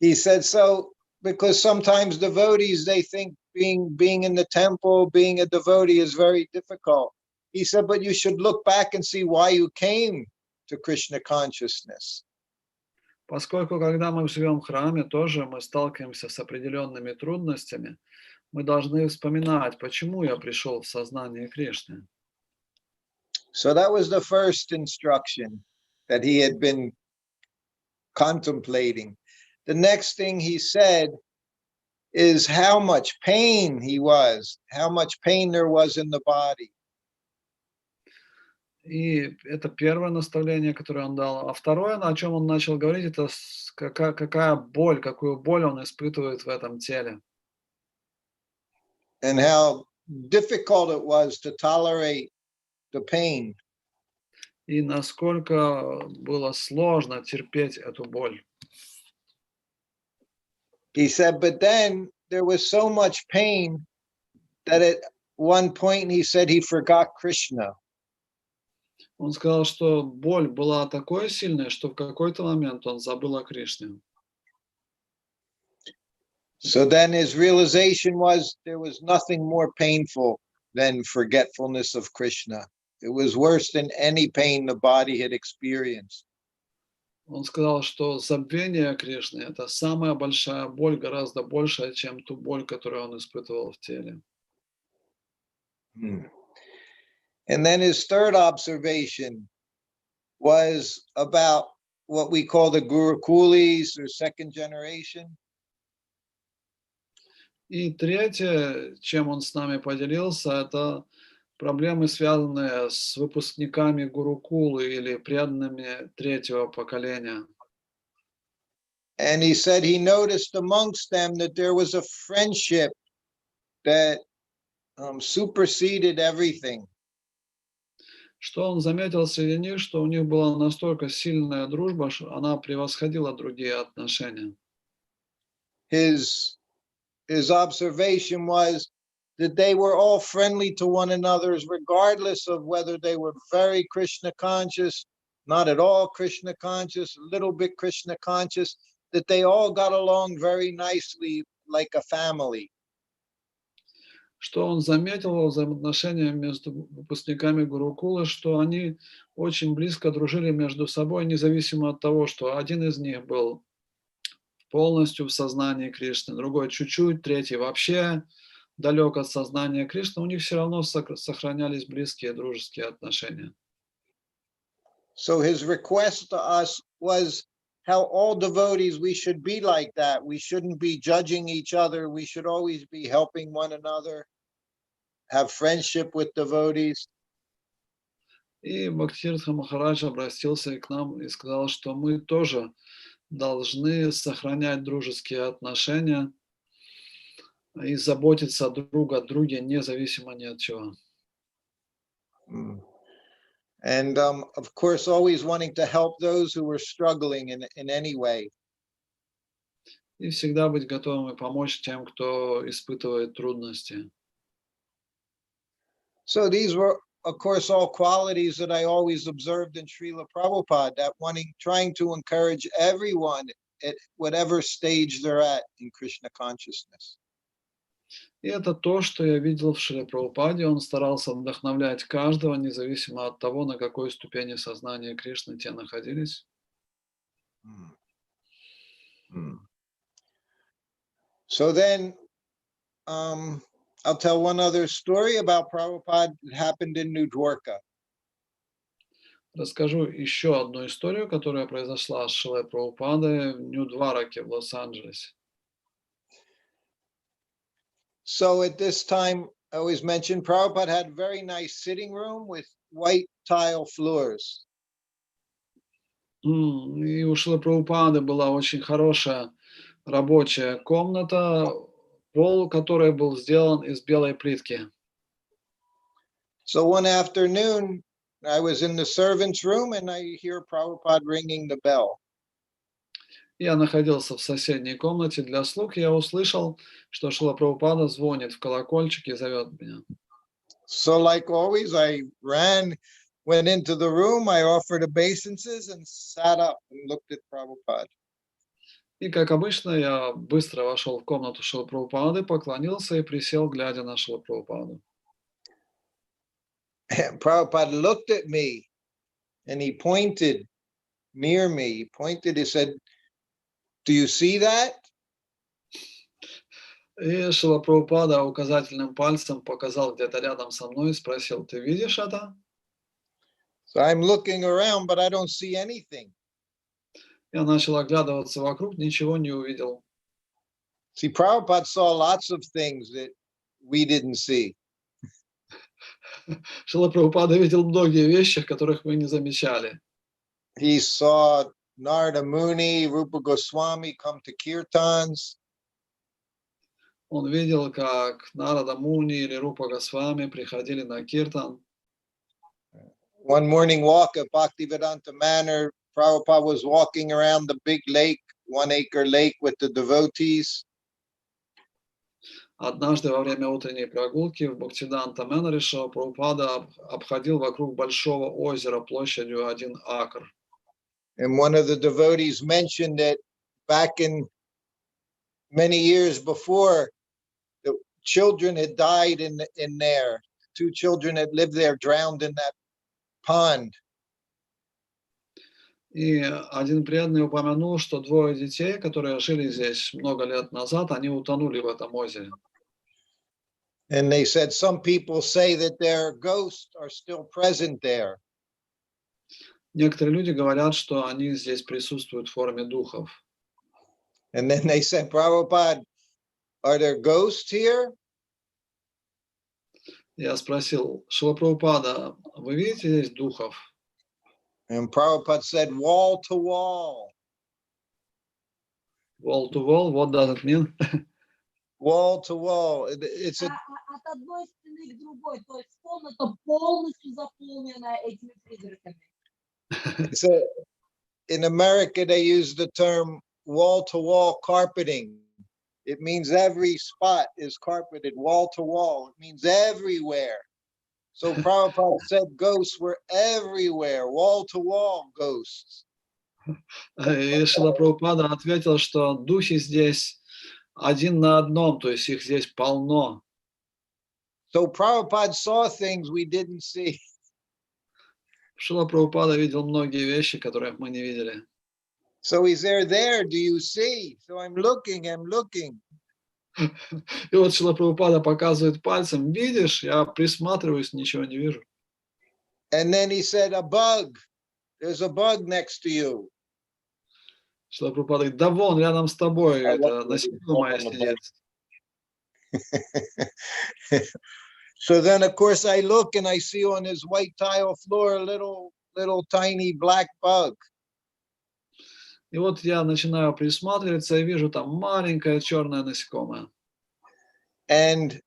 He said, so, because sometimes devotees, they think being in the temple, being a devotee is very difficult. He said, but you should look back and see why you came to Krishna consciousness. Поскольку, когда мы живем в храме, тоже мы сталкиваемся с определенными трудностями, мы должны вспоминать, почему я пришел в сознание Кришны. So that was the first instruction that he had been contemplating. The next thing he said is how much pain how much pain there was in the body. И это первое наставление, которое он дал. А второе, о чем он начал говорить, это какая боль, какую боль он испытывает в этом теле. And how difficult it was to tolerate the pain. И насколько было сложно терпеть эту боль. He said, but then there was so much pain that at one point he said he forgot Krishna. Он сказал, что боль была такой сильной, что в какой-то момент он забыл о Кришне. So then his realization was there was nothing more painful than forgetfulness of Krishna. It was worse than any pain the body had experienced. Он сказал, что забвение Кришны – это самая большая боль, гораздо большая, чем ту боль, которую он испытывал в теле. And then his third observation was about what we call the Gurukulis or second generation. И третье, чем он с нами поделился, это проблемы, связанные с выпускниками Гурукулы или преданными третьего поколения. And he said he noticed amongst them that there was a friendship that superseded everything. Что он заметил среди них, что у них была настолько сильная дружба, что она превосходила другие отношения. His observation was that they were all friendly to one another, regardless of whether they were very Krishna conscious, not at all Krishna conscious, a little bit Krishna conscious, that they all got along very nicely like a family. Что он заметил во взаимоотношениях между выпускниками Гурукулы, что они очень близко дружили между собой, независимо от того, что один из них был полностью в сознании Кришны, другой чуть-чуть, третий вообще далек от сознания Кришны, у них все равно сохранялись близкие дружеские отношения. So his request to us was how all devotees, we should be like that. We shouldn't be judging each other. We should always be helping one another, have friendship with devotees. И Бхактивinoda Махарадж обратился к нам и сказал, что мы тоже должны сохранять дружеские отношения и заботиться друг о друге, независимо ни от чего. And of course, always wanting to help those who were struggling in any way. И всегда быть готовым и помочь тем, кто испытывает трудности. So these were, of course, all qualities that I always observed in Srila Prabhupada, that trying to encourage everyone at whatever stage they're at in Krishna consciousness. И это то, что я видел в Шриле Прабхупаде. Он старался вдохновлять каждого, независимо от того, на какой ступени сознания Кришны те находились. So then, I'll tell one other story about Prabhupada that happened in New Dwarka. Расскажу еще одну историю, которая произошла с Шрилой Прабхупадой в Нью-Двараке в Лос-Анджелесе. So at this time, I always mention Prabhupada had a very nice sitting room with white tile floors. И у Шрилы Прабхупады была очень хорошая рабочая комната, пол которой был сделан из белой плитки. So one afternoon, I was in the servant's room and I hear Prabhupada ringing the bell. Я находился в соседней комнате для слуг, и я услышал, что Шрила Прабхупада звонит в колокольчик и зовет меня. So like always, I went into the room, I offered obeisances and sat up and looked at Prabhupada. И, как обычно, я быстро вошел в комнату Шрилы Прабхупады, поклонился и присел, глядя на Шрилу Прабхупаду. And Prabhupada looked at me and he pointed near me. He pointed, he said, "Do you see that?" И Шрила Прабхупада указательным пальцем показал где-то рядом со мной и спросил: «Ты видишь это?» So I'm looking around, but I don't see anything. Я начал оглядываться вокруг, ничего не увидел. See, Prabhupada saw lots of things that we didn't see. Шрила Прабхупада видел многие вещи, которых мы не замечали. He saw Narada Muni, Rupa Goswami come to kirtans. Он видел, как Нарада Муни или Рупа Госвами приходили на киртан. One morning walk at Bhaktivedanta Manor, Prabhupada was walking around the big lake, 1-acre lake with the devotees. Однажды во время утренней прогулки в Бхактивиданта Мэннере Шрила Прабхупада обходил вокруг большого озера площадью 1 акр. And one of the devotees mentioned that back in many years before, the children had died in there. 2 children had lived there, drowned in that pond. И один преданный упомянул, что 2 детей, которые жили здесь много лет назад, они утонули в этом озере. And they said some people say that their ghosts are still present there. Некоторые люди говорят, что они здесь присутствуют в форме духов. And then they said, Prabhupada, are there ghosts here? Я спросил: Шрила Прабхупада, вы видите здесь духов? And Prabhupada said, wall to wall. Wall to wall, what does it mean? Wall to wall. It's a От одной стены к другой, то есть комната полностью заполнена этими призраками. in America, they use the term wall to wall carpeting. It means every spot is carpeted, wall to wall. It means everywhere. So Prabhupada said ghosts were everywhere, wall to wall ghosts. И Шрила Прабхупада ответил, что духи здесь один на одном, то есть их здесь полно. So Prabhupada saw things we didn't see. Шрила Прабхупада видел многие вещи, которых мы не видели. So he's there, do you see? So I'm looking. И вот Шрила Прабхупада показывает пальцем: видишь? Я присматриваюсь, ничего не вижу. And then he said, a bug. There's a bug next to you. Шрила Прабхупада говорит: да вон, рядом с тобой это насекомое сидит. So then, of course, I look and I see on his white tile floor a little tiny black bug. И вот я начинаю присматриваться и вижу там маленькое черное насекомое. And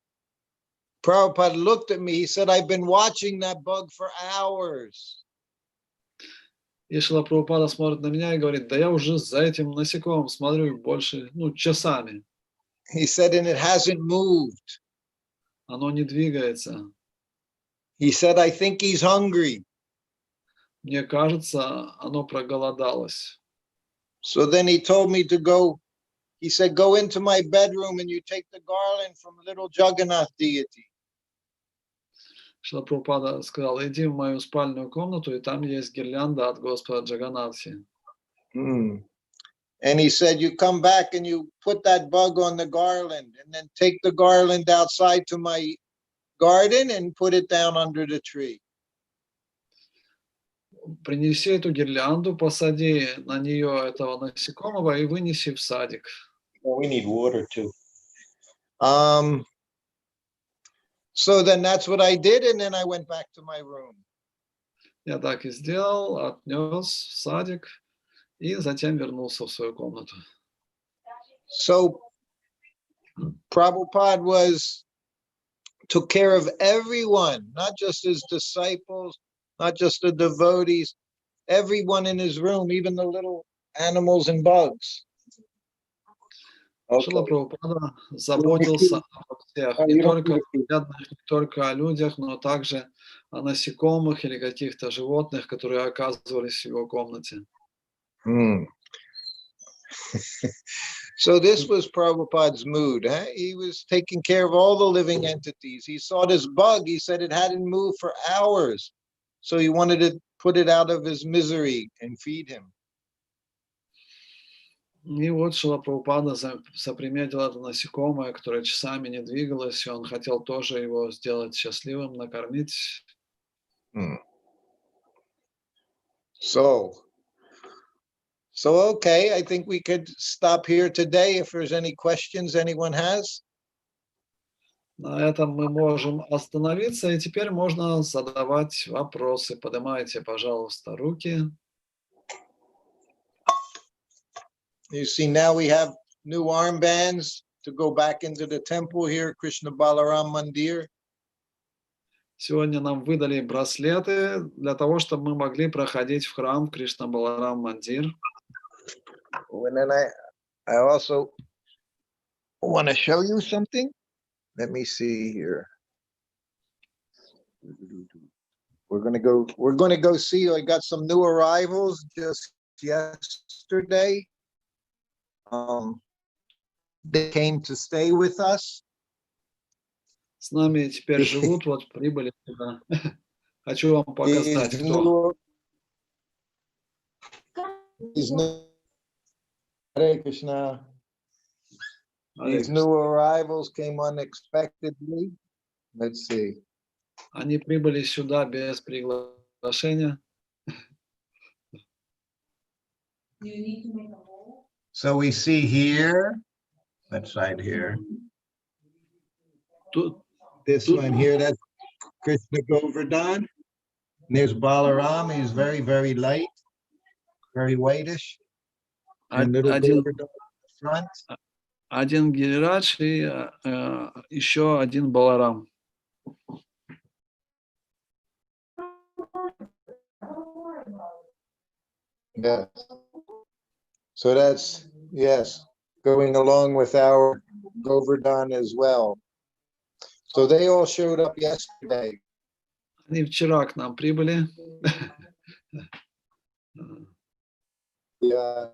Prabhupada looked at me. He said, I've been watching that bug for hours. И Шрила Прабхупада смотрит на меня и говорит, да я уже за этим насекомым смотрю больше, часами. He said, and it hasn't moved. Оно не двигается. He said, I think he's hungry. Мне кажется, оно проголодалось. So then he told me to go. He said, go into my bedroom and you take the garland from little Jagannath deity. Шрила Прабхупада сказал, иди в мою спальную комнату, и там есть гирлянда от Господа Джаганатхи. And he said, you come back and you put that bug on the garland and then take the garland outside to my garden and put it down under the tree. Принеси эту гирлянду, посади на нее этого насекомого и вынеси в садик. Well, we need water too. So then that's what I did, and then I went back to my room. Я так и сделал, отнес в садик и затем вернулся в свою комнату. So Prabhupada took care of everyone, not just his disciples, not just the devotees, everyone in his room, even the little animals and bugs. Шрила Прабхупада заботился обо всех, не только о преданных, не только о людях, но также о насекомых или каких-то животных, которые оказывались в его комнате. So this was Prabhupada's mood. He was taking care of all the living entities. He saw this bug. He said it hadn't moved for hours. So he wanted to put it out of his misery and feed him. И вот Шрила Прабхупада заприметил это насекомое, которое часами не двигалось, и он хотел тоже его сделать счастливым, накормить. So okay, I think we could stop here today if there's any questions anyone has. На этом мы можем остановиться, и теперь можно задавать вопросы. Поднимайте, пожалуйста, руки. You see, now we have new armbands to go back into the temple here, Krishna Balaram Mandir. Сегодня нам выдали браслеты для того, чтобы мы могли проходить в храм Кришна Баларам Мандир. And then I also want to show you something. Let me see here. We're going to go see, I got some new arrivals just yesterday. They came to stay with us. С нами теперь живут, вот прибыли сюда. Хочу вам показать, кто. Hare Krishna. These new arrivals came unexpectedly. Let's see. Они прибыли сюда без приглашения. So we see here, that side here. This one here, that's Krishna Govardhan. There's Balaram, he's very, very light, very whitish. And little Govardhan in the front. Один Гирирадж и еще один Баларам. Yes. So that's, yes, going along with our Govardhan as well. So they all showed up yesterday. Они вчера к нам прибыли. Yeah.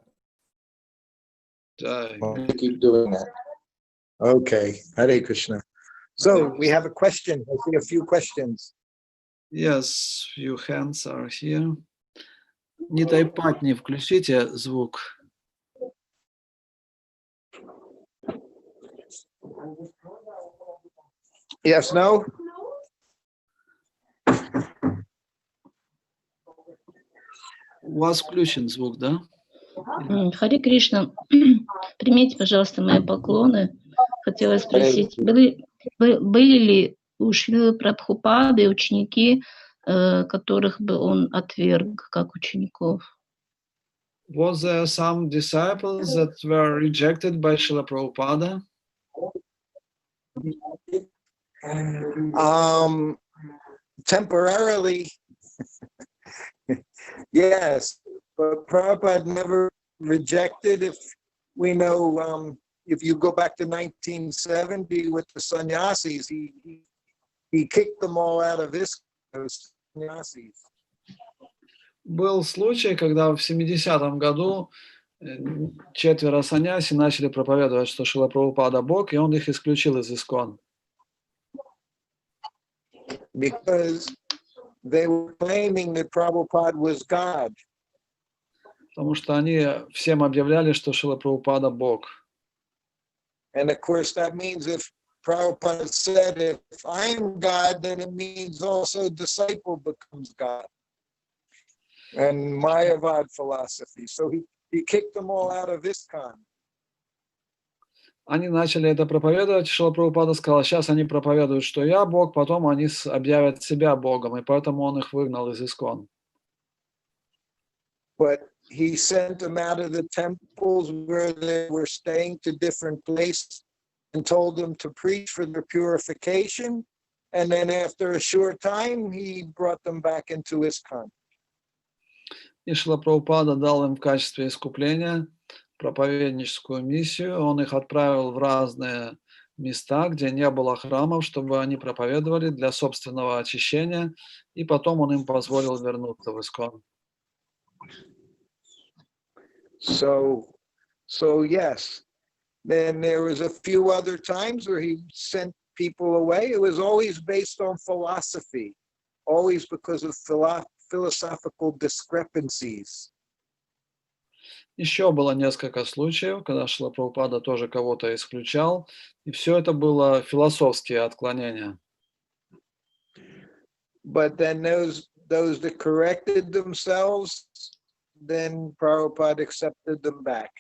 Да. Keep doing that. Okay. Hare Krishna. So we have a question. I see a few questions. Yes, few hands are here. Не тайпать, не включите звук. Yes, no? У вас включен звук, да? Харе Кришна, примите, пожалуйста, мои поклоны. Хотела спросить, были ли у Шрилы Прабхупады ученики, которых бы он отверг как учеников? Was there some disciples that were rejected by Srila Prabhupada? Temporarily, yes. But Prabhupada never rejected. If we know, if you go back to 1970 with the sannyasis, he kicked them all out of those sannyasis. Был случай, когда в 70-м году 4 саньяси начали проповедовать, что Шрила Прабхупада Бог, и он их исключил из ИСККОН. Because they were claiming that Prabhupada was God. Потому что они всем объявляли, что Шрила Прабхупада Бог. And of course, that means if Prabhupada said, if I'm God, then it means also disciple becomes God. And Mayavad philosophy. So he kicked them all out of ISKCON. Они начали это проповедовать. Шрила Прабхупада сказал, сейчас они проповедуют, что я Бог, потом они объявят себя Богом, и поэтому он их выгнал из ИСККОН. But he sent them out of the temples where they were staying to different places and told them to preach for their purification. And then after a short time, he brought them back into ISKCON. И Шрила Прабхупада дал им в качестве искупления проповедническую миссию. Он их отправил в разные места, где не было храмов, чтобы они проповедовали для собственного очищения, и потом он им позволил вернуться в ИСККОН. So yes. Then there was a few other times where he sent people away. It was always based on philosophy, always because of philosophical discrepancies. Еще было несколько случаев, когда Шрила Прабхупада тоже кого-то исключал, и все это было философские отклонения. But then those that corrected themselves, then Prabhupada accepted them back.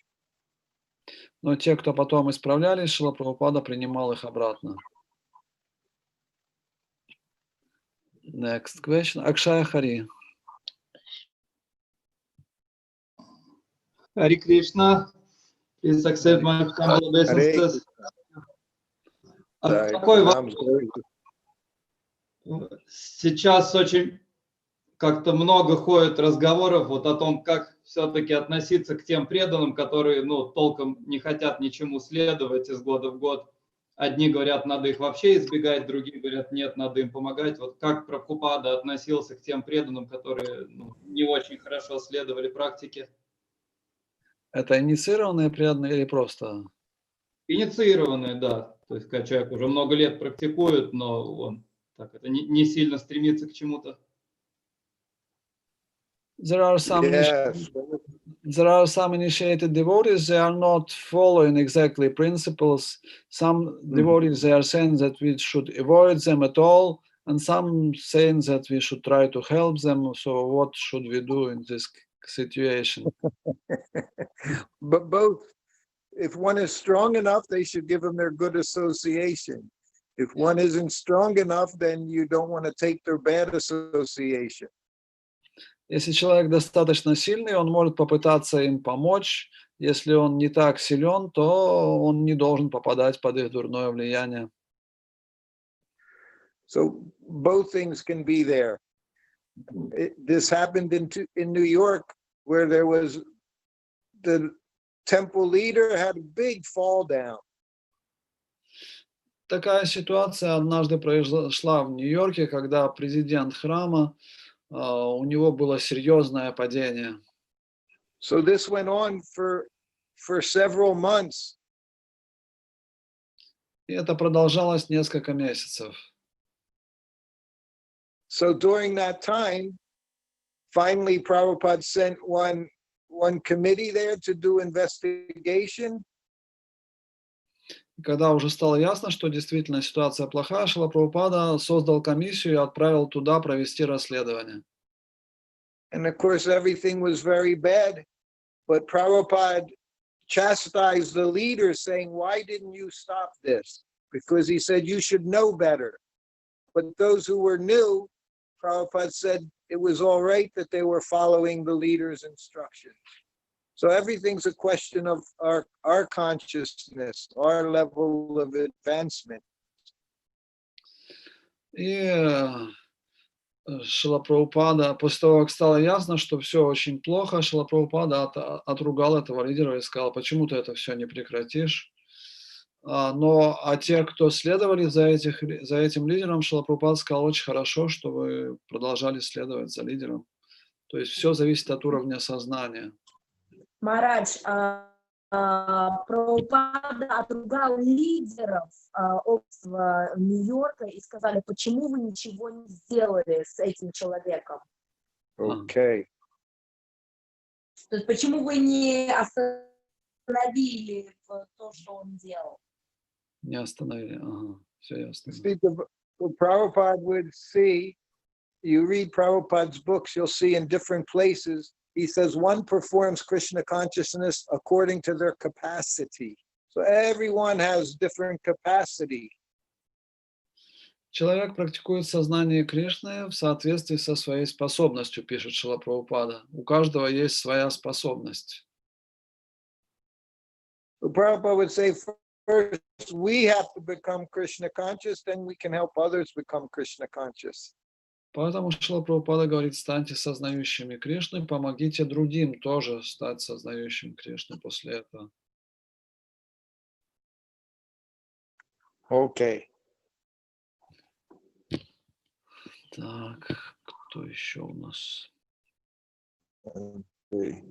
Но те, кто потом исправлялись, Шрила Прабхупада принимал их обратно. Next question. Акшая Хари. Hare Krishna, please accept my humble obeisances. Такой вопрос. Сейчас очень как-то много ходит разговоров вот о том, как все-таки относиться к тем преданным, которые, толком не хотят ничему следовать из года в год. Одни говорят, надо их вообще избегать, другие говорят, нет, надо им помогать. Вот как Прабхупада относился к тем преданным, которые не очень хорошо следовали практике? Это инициированные преданные или просто? Инициированные, да. То есть, когда человек уже много лет практикует, но он так это не сильно стремится к чему-то. There are some initiated devotees, they are not following exactly principles. Some devotees, they are saying that we should avoid them at all, and some saying that we should try to help them. So what should we do in this situation? But both, if one is strong enough, they should give them their good association. If one isn't strong enough, then you don't want to take their bad association. Если человек достаточно сильный, он может попытаться им помочь. Если он не так силен, то он не должен попадать под их дурное влияние. So both things can be there. This happened in New York, where there was the temple leader had a big fall down. Такая ситуация однажды произошла в Нью-Йорке, когда президент храма, у него было серьезное падение. So this went on for several months. И это продолжалось несколько месяцев. So during that time, finally Prabhupada sent one committee there to do investigation. Когда уже стало ясно, что действительно ситуация плохая, Шрила Прабхупада создал комиссию и отправил туда провести расследование. And of course, everything was very bad. But Prabhupada chastised the leader, saying, why didn't you stop this? Because he said, you should know better. But those who were new, Prabhupada said it was all right that they were following the leader's instructions. So everything's a question of our consciousness, our level of advancement. И Шрила Прабхупада, после того, как стало ясно, что все очень плохо, Шрила Прабхупада отругал этого лидера и сказал, почему ты это все не прекратишь. А те, кто следовали за этим лидером, Шрила Прабхупада сказал, очень хорошо, что вы продолжали следовать за лидером. То есть все зависит от уровня сознания. Марадж, Прабхупада отругал лидеров общества Нью-Йорка и сказали, почему вы ничего не сделали с этим человеком? Okay. То есть почему вы не остановили то, что он делал? Не остановили. Ага, все ясно. See, Prabhupada would see, you read Prabhupada's books, you'll see in different places, he says one performs Krishna consciousness according to their capacity. So everyone has different capacity. Человек практикует сознание Кришны в соответствии со своей способностью, пишет Шрила Прабхупада. У каждого есть своя способность. So Prabhupada would say, first we have to become Krishna conscious, then we can help others become Krishna conscious. Поэтому Шрила Прабхупада говорит, станьте сознающими Кришны, помогите другим тоже стать сознающим Кришны после этого. Okay. Так, кто еще у нас? Okay.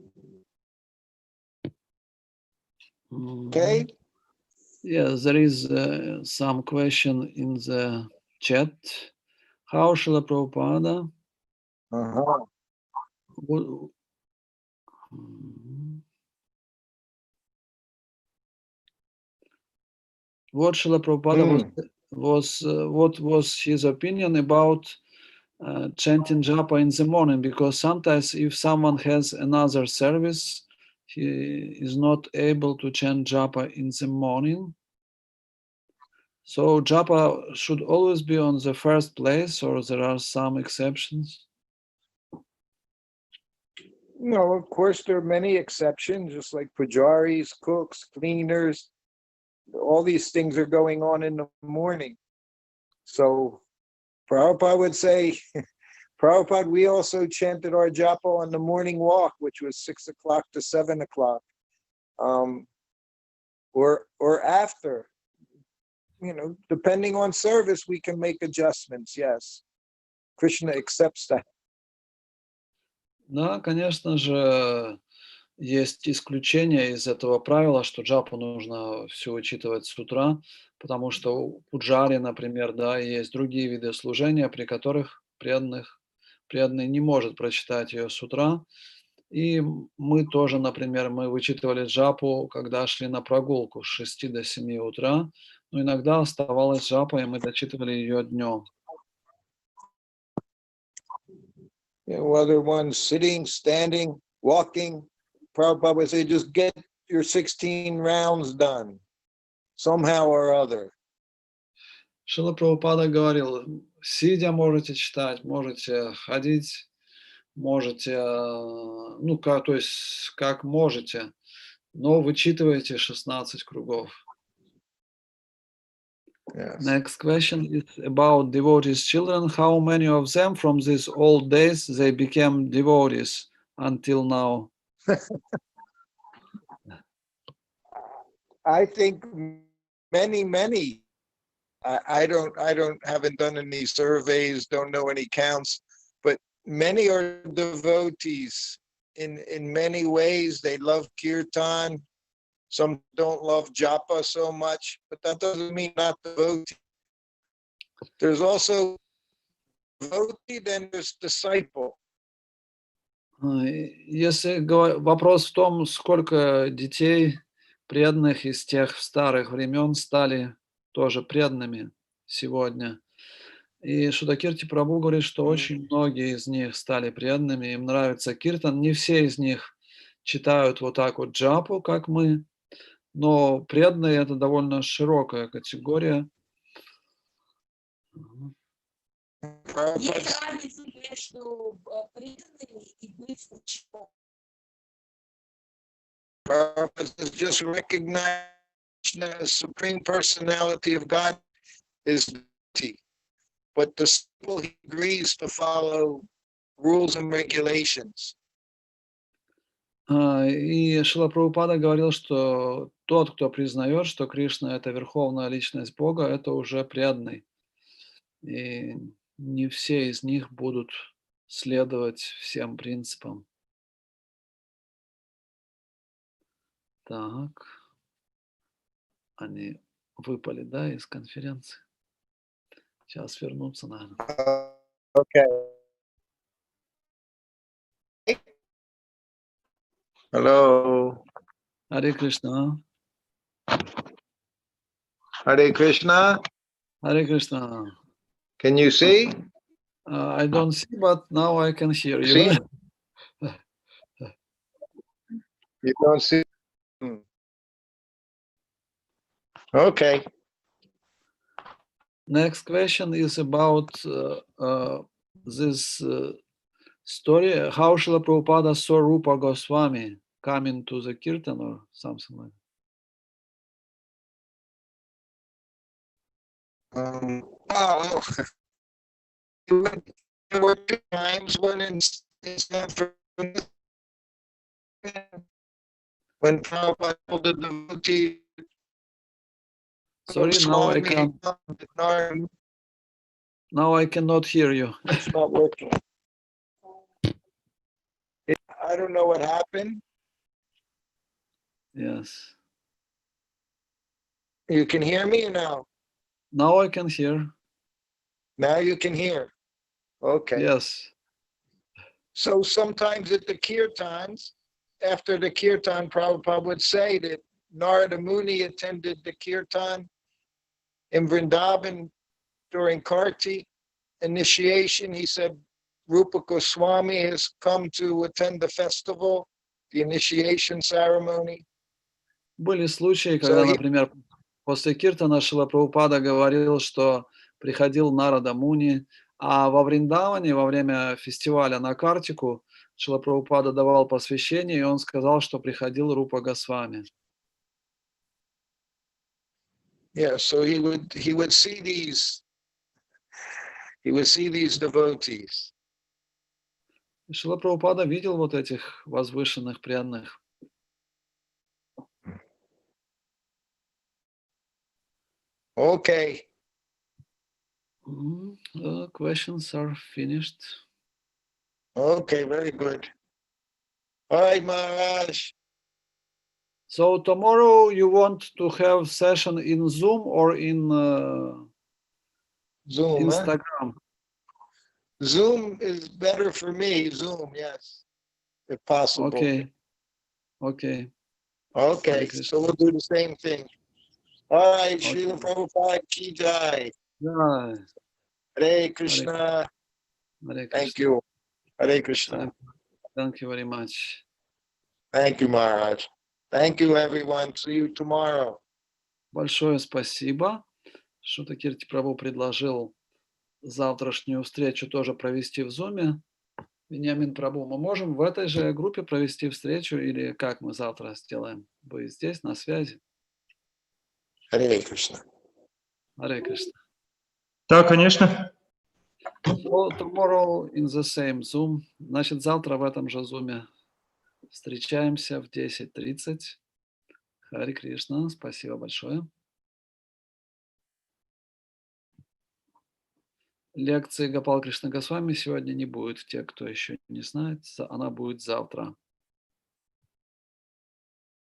Yeah, there is some question in the chat. How Srila Prabhupada what Srila Prabhupada what was his opinion about chanting japa in the morning? Because sometimes if someone has another service, he is not able to chant japa in the morning. So japa should always be on the first place, or there are some exceptions? No, of course, there are many exceptions, just like pujaris, cooks, cleaners. All these things are going on in the morning. So Prabhupada would say, Prabhupada, we also chanted our japa on the morning walk, which was 6 o'clock to 7 o'clock, or after. You know, depending on service, we can make adjustments, yes. Krishna accepts that. Да, конечно же, есть исключения из этого правила, что джапу нужно все учитывать с утра, потому что у пуджари, например, да, есть другие виды служения, при которых преданный не может прочитать ее с утра. И мы тоже, например, мы вычитывали джапу, когда шли на прогулку с 6 до 7 утра, но иногда оставалась джапа, и мы дочитывали ее днем. Whether one's sitting, standing, walking, Prabhupada would say, just get your 16 rounds done, somehow or other. Шрила Прабхупада говорил, сидя можете читать, можете ходить, можете, ну, то есть как можете, но вычитывайте 16 кругов. Yes. Next question is about devotees' children. How many of them from these old days they became devotees until now? I think many. I haven't done any surveys, don't know any counts, but many are devotees in many ways. They love kirtan. Some don't love japa so much, but that doesn't mean not devotee. There's also devotee, then there's disciple. Если вопрос в том, сколько детей преданных из тех старых времен стали тоже преданными сегодня. И Шрутакирти Прабху говорит, что очень многие из них стали преданными, им нравится киртан. Не все из них читают вот так вот джапу, как мы, но преданные — это довольно широкая категория. Есть разница между преданными и быть ученым. Prabhupada just recognize the Supreme Personality of God is deity. but the disciple, he agrees to follow rules and regulations. И Шрила Прабхупада говорил, что тот, кто признает, что Кришна – это верховная личность Бога, это уже преданный. И не все из них будут следовать всем принципам. Так. Они выпали, да, из конференции. Сейчас вернутся, наверное. Okay. Hello. Харе Кришна. Hare Krishna. Харе Кришна. Can you see? I don't see, but now I can hear you. See? You don't see? Okay. Next question is about this story. How Srila Prabhupada saw Rupa Goswami coming to the kirtan or something like There were two times when in Stanford, when Prabhupada told the devotee, Sorry, now I cannot hear you. It's not working. I don't know what happened. Yes. You can hear me now. Now I can hear. Now you can hear. Okay. Yes. So sometimes at the kirtans, after the kirtan, Prabhupada would say that Narada Muni attended the kirtan in Vrindavan during Karti initiation. He said, Rupa Goswami has come to attend the festival, the initiation ceremony. Были случаи, когда, например, после киртана Шрила Прабхупада говорил, что приходил Нарада Муни, а во Вриндаване во время фестиваля на Картику Шрила Прабхупада давал посвящение, и он сказал, что приходил Рупа Госвами. Yeah, so he would see these devotees. Шрила Прабхупада видел вот этих возвышенных преданных. Okay. The questions are finished. Okay, very good. All right, Maharaj. So tomorrow you want to have session in Zoom or in Zoom, Instagram? Huh? Zoom is better for me. Zoom, yes, if possible. Okay. Okay. Okay, so we'll do the same thing. All right, Okay. Srila Prabhupada ki jai. Yeah. Hare Krishna. Hare Krishna. Thank you. Hare Krishna. Thank you very much. Thank you, Maharaj. Thank you, everyone. See you tomorrow. Большое спасибо. Шрутакирти Прабху предложил завтрашнюю встречу тоже провести в Зуме. Вениамин Прабху, мы можем в этой же группе провести встречу или как мы завтра сделаем? Вы здесь, на связи? Hare Krishna. Hare Krishna. Да, конечно. So tomorrow in the same Zoom. Значит, завтра в этом же Зуме встречаемся в 10:30. Харе Кришна, спасибо большое. Лекции Гопал Кришна Госвами сегодня не будет. Те, кто еще не знает, она будет завтра.